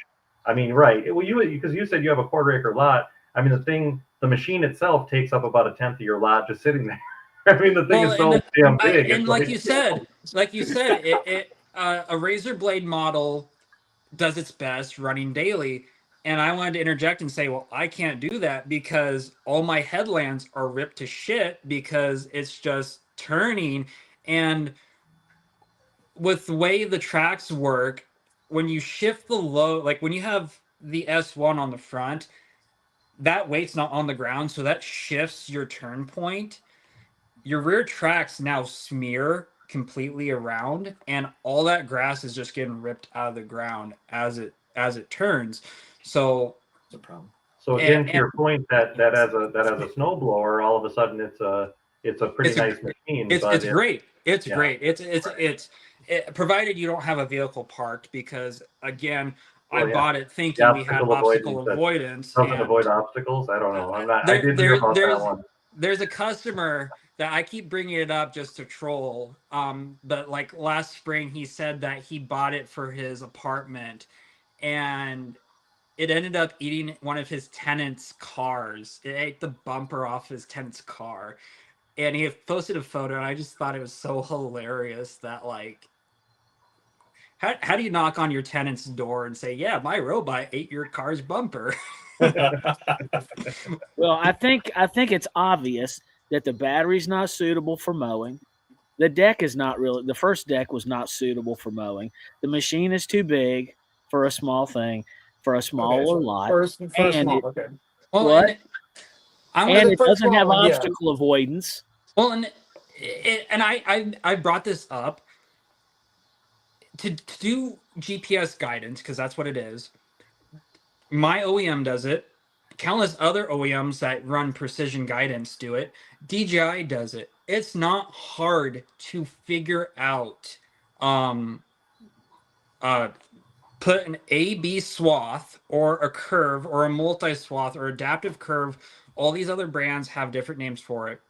I mean, right? Well, because you said you have a quarter-acre lot. I mean, the machine itself takes up about a tenth of your lot just sitting there. I mean, the thing is so damn big. And like you said, a razor blade model does its best running daily. And I wanted to interject and say, well, I can't do that because all my headlands are ripped to shit because it's just turning. And with the way the tracks work, when you shift the load, like when you have the S1 on the front, that weight's not on the ground, so that shifts your turn point. Your rear tracks now smear completely around, and all that grass is just getting ripped out of the ground as it turns. So It's a problem. So again, to your point, that as a snowblower, all of a sudden it's a pretty nice machine. It's great. It's yeah. great. It's provided you don't have a vehicle parked, because again, I bought it thinking we had obstacle avoidance. Doesn't avoid obstacles. I don't know. I'm not. I didn't hear about that one. There's a customer that I keep bringing it up just to troll. But like last spring, he said that he bought it for his apartment, and it ended up eating one of his tenants' cars. It ate the bumper off his tenant's car, and he posted a photo. And I just thought it was so hilarious that, like, how do you knock on your tenant's door and say, "Yeah, my robot ate your car's bumper"? well, I think it's obvious that the battery's not suitable for mowing. The deck is not really. The first deck was not suitable for mowing. The machine is too big for a small thing, for a smaller lot. First and small, it, okay. Well, what? And it doesn't have one, obstacle avoidance. Well, and I brought this up to do GPS guidance, because that's what it is. My OEM does it. countless other OEMs that run precision guidance do it. DJI does it. It's not hard to figure out. Um, Put an A-B swath or a curve or a multi-swath or adaptive curve. All these other brands have different names for it.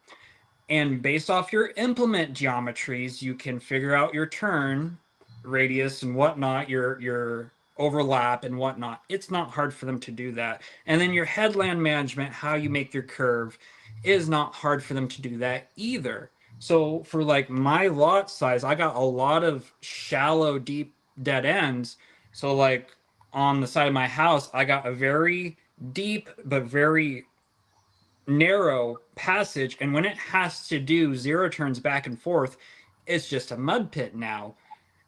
And based off your implement geometries, you can figure out your turn radius and whatnot, your overlap and whatnot. It's not hard for them to do that. And then your headland management, how you make your curve, is not hard for them to do that either. So for like my lot size, I got a lot of shallow, deep dead ends. So like on the side of my house, I got a very deep but very narrow passage, and when it has to do 0 turns back and forth, it's just a mud pit now.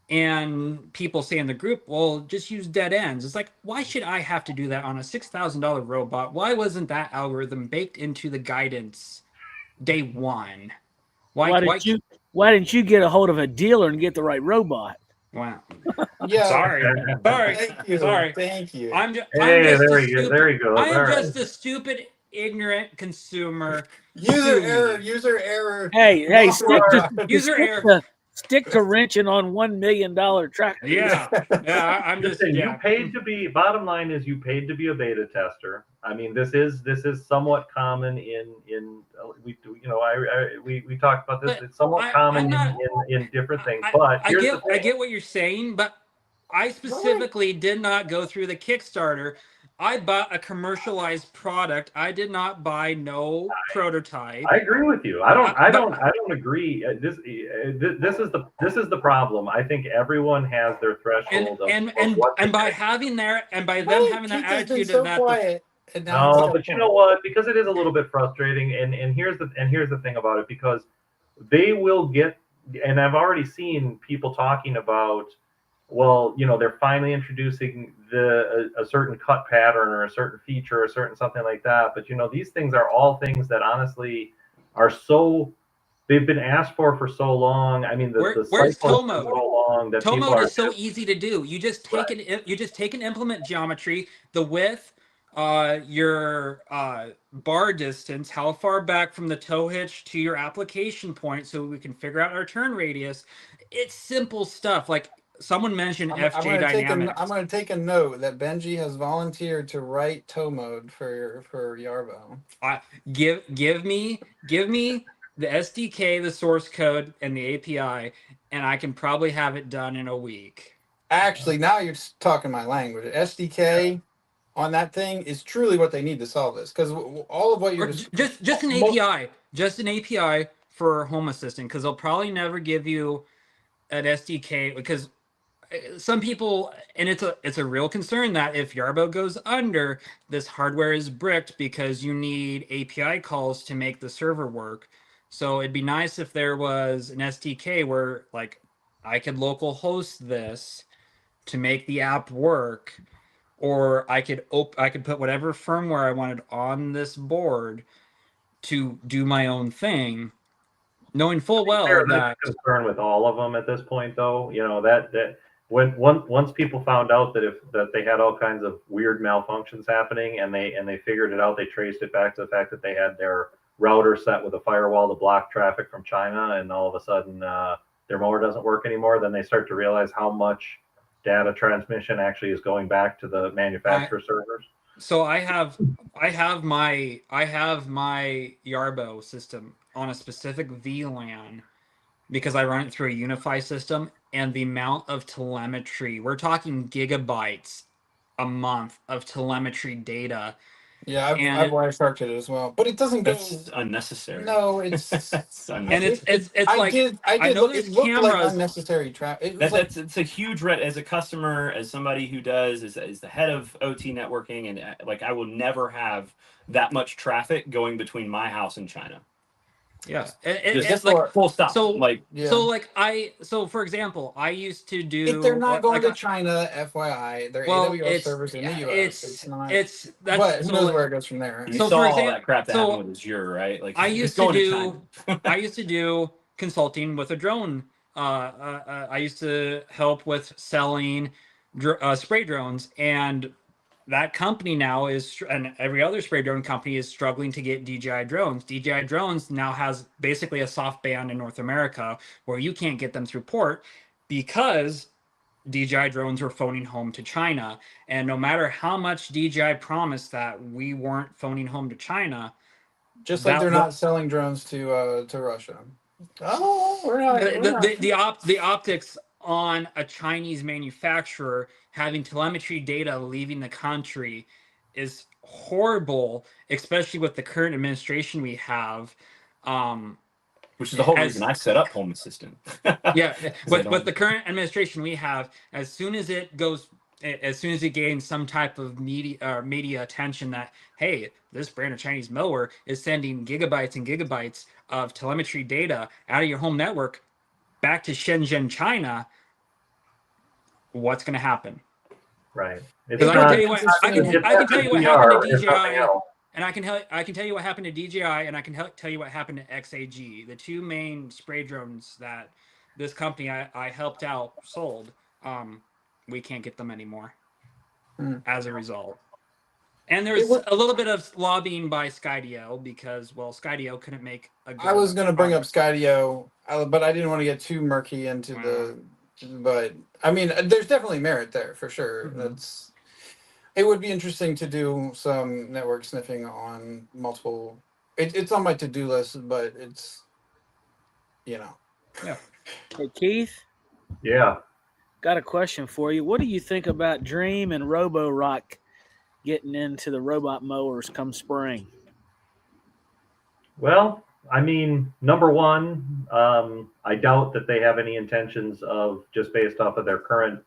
And people say in the group, well, just use dead ends. It's like, why should I have to do that on a $6,000 robot? Why wasn't that algorithm baked into the guidance day one? Why didn't you get a hold of a dealer and get the right robot? Wow. Yeah. Sorry. Thank you. Sorry. Thank you. I'm just There you go. I am All right. just a stupid, ignorant consumer. User error. Hey, User stick to wrenching on $1 million tractors. Yeah, I'm just You paid to be. Bottom line is, you paid to be a beta tester. I mean, this is somewhat common in we talked about this. But it's somewhat common in different things. But I get what you're saying, but I specifically did not go through the Kickstarter. I bought a commercialized product. I did not buy no prototype. I agree with you. I don't agree. This is the problem. I think everyone has their threshold and by having their and by them having that attitude so and that quiet. No, but you know what? Because it is a little bit frustrating, and here's the thing about it, because they will get, and I've already seen people talking about, well, they're finally introducing a certain cut pattern or a certain feature or a certain something like that. But these things are all things that honestly are they've been asked for so long. I mean, the where's cycle toe is mode? so long that Toe people mode are is so easy to do. You just take an implement geometry, the width, your bar distance, how far back from the tow hitch to your application point, so we can figure out our turn radius. It's simple stuff. Like someone mentioned FJ Dynamics. I'm going to take a note that Benji has volunteered to write tow mode for Yarbo. Give me the SDK, the source code, and the API, and I can probably have it done in a week. Actually, now you're talking my language. SDK on that thing is truly what they need to solve this, because all of what you're just an API, just an API for Home Assistant, because they'll probably never give you an SDK, because some people, and it's a real concern that if Yarbo goes under, this hardware is bricked because you need API calls to make the server work. So it'd be nice if there was an SDK where like I could local host this to make the app work, or I could put whatever firmware I wanted on this board to do my own thing, knowing full well that concern with all of them at this point, though. That once people found out that they had all kinds of weird malfunctions happening, and they figured it out, they traced it back to the fact that they had their router set with a firewall to block traffic from China, and all of a sudden their mower doesn't work anymore. Then they start to realize how much data transmission actually is going back to the manufacturer servers. So I have my Yarbo system on a specific VLAN because I run it through a Unify system, and the amount of telemetry, we're talking gigabytes a month of telemetry data. Yeah, I've Wiresharked it as well, but it doesn't go. That's unnecessary. No, it's unnecessary. And it's like I know there's cameras. Like unnecessary traffic. It's a huge as a customer, as somebody who is the head of OT networking, and like I will never have that much traffic going between my house and China. Yeah, it's like full stop. So for example, I used to do. If they're not going to China, FYI, they're AWS servers in the US. Who knows where it goes from there? You saw all that crap that happened with Azure, right? Like I used to do consulting with a drone. I used to help with selling spray drones, and that company now is, and every other spray drone company is struggling to get DJI drones. DJI drones now has basically a soft ban in North America where you can't get them through port because DJI drones were phoning home to China. And no matter how much DJI promised that we weren't phoning home to China, Just like they're not selling drones to Russia. Oh, we're not. The optics on a Chinese manufacturer having telemetry data leaving the country is horrible, especially with the current administration we have. Which is the whole reason I set up Home Assistant. Yeah, but the current administration we have, as soon as it gains some type of media attention that, hey, this brand of Chinese mower is sending gigabytes and gigabytes of telemetry data out of your home network back to Shenzhen, China, what's going to happen? Right. Because I can tell you what happened to DJI, and I can tell you what happened to DJI, and I can tell you what happened to XAG, the two main spray drones that this company I helped out sold. We can't get them anymore as a result. And there's a little bit of lobbying by Skydio because, well, Skydio couldn't make a good I was going to bring up Skydio, but I didn't want to get too murky into but I mean, there's definitely merit there for sure. It would be interesting to do some network sniffing on multiple. It's on my to-do list, but it's, Yeah. Hey, Keith. Yeah. Got a question for you. What do you think about Dream and Roborock getting into the robot mowers come spring? Well, I mean, number one, I doubt that they have any intentions of, just based off of their current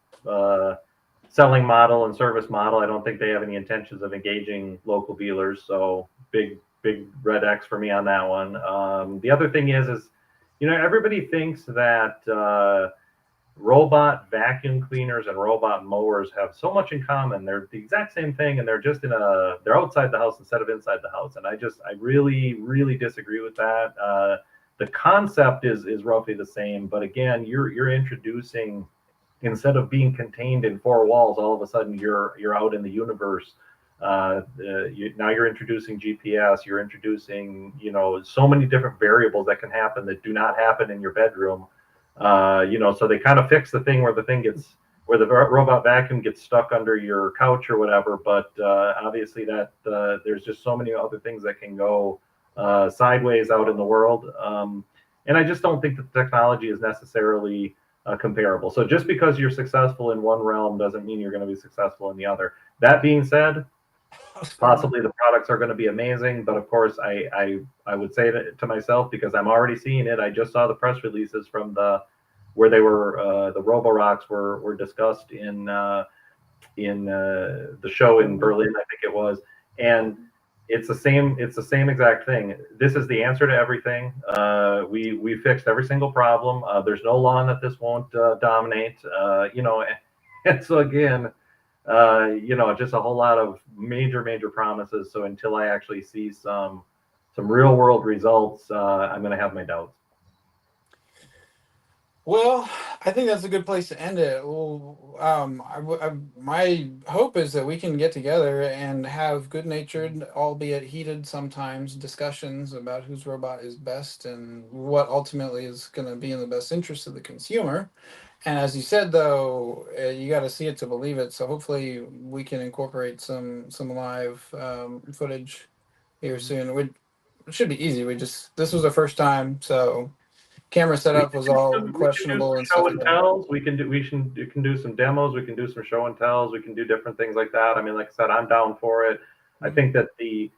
selling model and service model, I don't think they have any intentions of engaging local dealers. So big red X for me on that one. The other thing is, everybody thinks that robot vacuum cleaners and robot mowers have so much in common. They're the exact same thing, and they're just they're outside the house instead of inside the house. And I really disagree with that. The concept is roughly the same, but again, you're introducing, instead of being contained in four walls, all of a sudden you're out in the universe. Now you're introducing GPS. You're introducing so many different variables that can happen that do not happen in your bedroom. So they kind of fix the thing where the robot vacuum gets stuck under your couch or whatever. But obviously that there's just so many other things that can go sideways out in the world. And I just don't think that the technology is necessarily comparable. So just because you're successful in one realm doesn't mean you're going to be successful in the other. That being said, possibly the products are going to be amazing, but of course I would say to myself, because I'm already seeing it. I just saw the press releases from where they were the Roborocks were discussed in the show in Berlin, I think it was, and it's the same exact thing. This is the answer to everything. We fixed every single problem. There's no lawn that this won't dominate. And so again, just a whole lot of major promises. So until I actually see some real world results, I'm going to have my doubts. Well, I think that's a good place to end it. Well, my hope is that we can get together and have good-natured, albeit heated sometimes, discussions about whose robot is best and what ultimately is going to be in the best interest of the consumer. And as you said, though, you got to see it to believe it. So hopefully we can incorporate some live footage here soon. It should be easy. This was the first time, so camera setup was all questionable and show stuff. and tells. We can do some demos. We can do some show and tells. We can do different things like that. I mean, like I said, I'm down for it. I think that the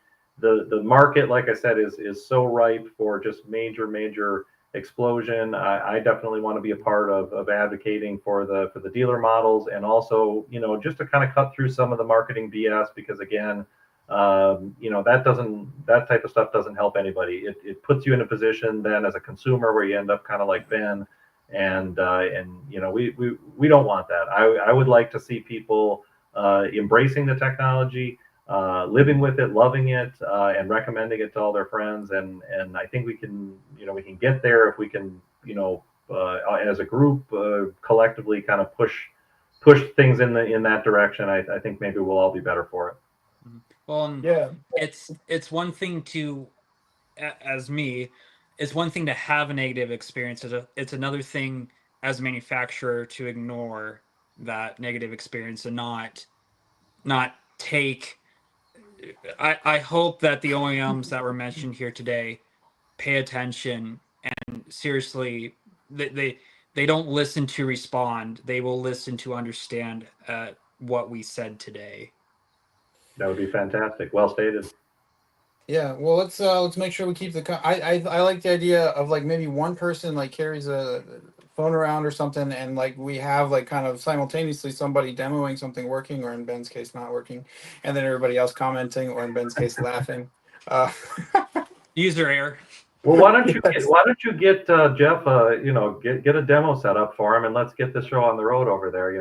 market, like I said, is so ripe for just major explosion. I definitely want to be a part of advocating for the dealer models, and also just to kind of cut through some of the marketing BS, because again, that type of stuff doesn't help anybody. It puts you in a position then as a consumer where you end up kind of like Ben, and we don't want that. I would like to see people embracing the technology, living with it, loving it, and recommending it to all their friends. And I think we can get there if we can as a group collectively kind of push push things in that direction, I think maybe we'll all be better for it. Well, and Yeah. it's one thing to, as me, it's one thing to have a negative experience. It's another thing as a manufacturer to ignore that negative experience and not take. I hope that the OEMs that were mentioned here today pay attention and seriously they don't listen to respond. They will listen to understand what we said today. That would be fantastic. Well stated. Yeah, well, let's make sure we keep I like the idea of like maybe one person like carries a phone around or something, and like we have like kind of simultaneously somebody demoing something working, or in Ben's case not working, and then everybody else commenting, or in Ben's case laughing. Uh, User error. Well, why don't you get Jeff, get a demo set up for him, and let's get the show on the road over there.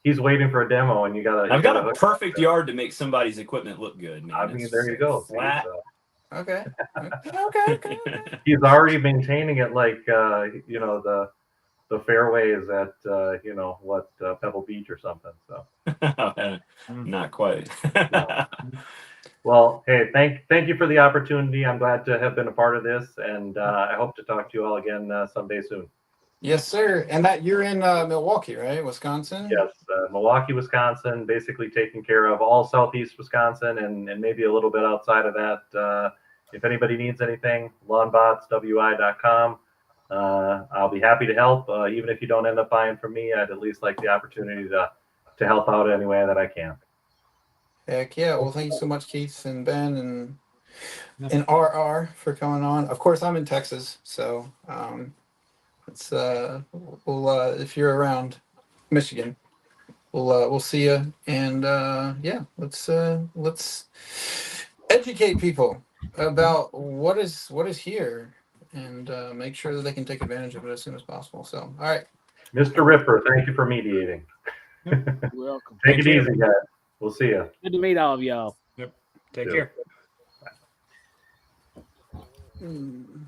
He's waiting for a demo, and I've got a perfect yard to make somebody's equipment look good, man. I mean, there you go. Flat. okay. Okay. He's already maintaining it like the fairways at Pebble Beach or something. So Not quite. well, hey, thank you for the opportunity. I'm glad to have been a part of this, and I hope to talk to you all again someday soon. Yes, sir. And that you're in Milwaukee, right? Wisconsin? Yes, Milwaukee, Wisconsin, basically taking care of all southeast Wisconsin and maybe a little bit outside of that. If anybody needs anything, lawnbotswi.com. I'll be happy to help. Even if you don't end up buying from me, I'd at least like the opportunity to help out any way that I can. Heck yeah. Well, thank you so much, Keith and Ben and RR for coming on. Of course, I'm in Texas, so it's we'll if you're around Michigan, we'll see you. And yeah, let's educate people about what is here, and make sure that they can take advantage of it as soon as possible. So, all right, Mr. Ripper, thank you for mediating. You're welcome. Take it easy, guys. We'll see you. Good to meet all of y'all. Yep. Take care. Bye.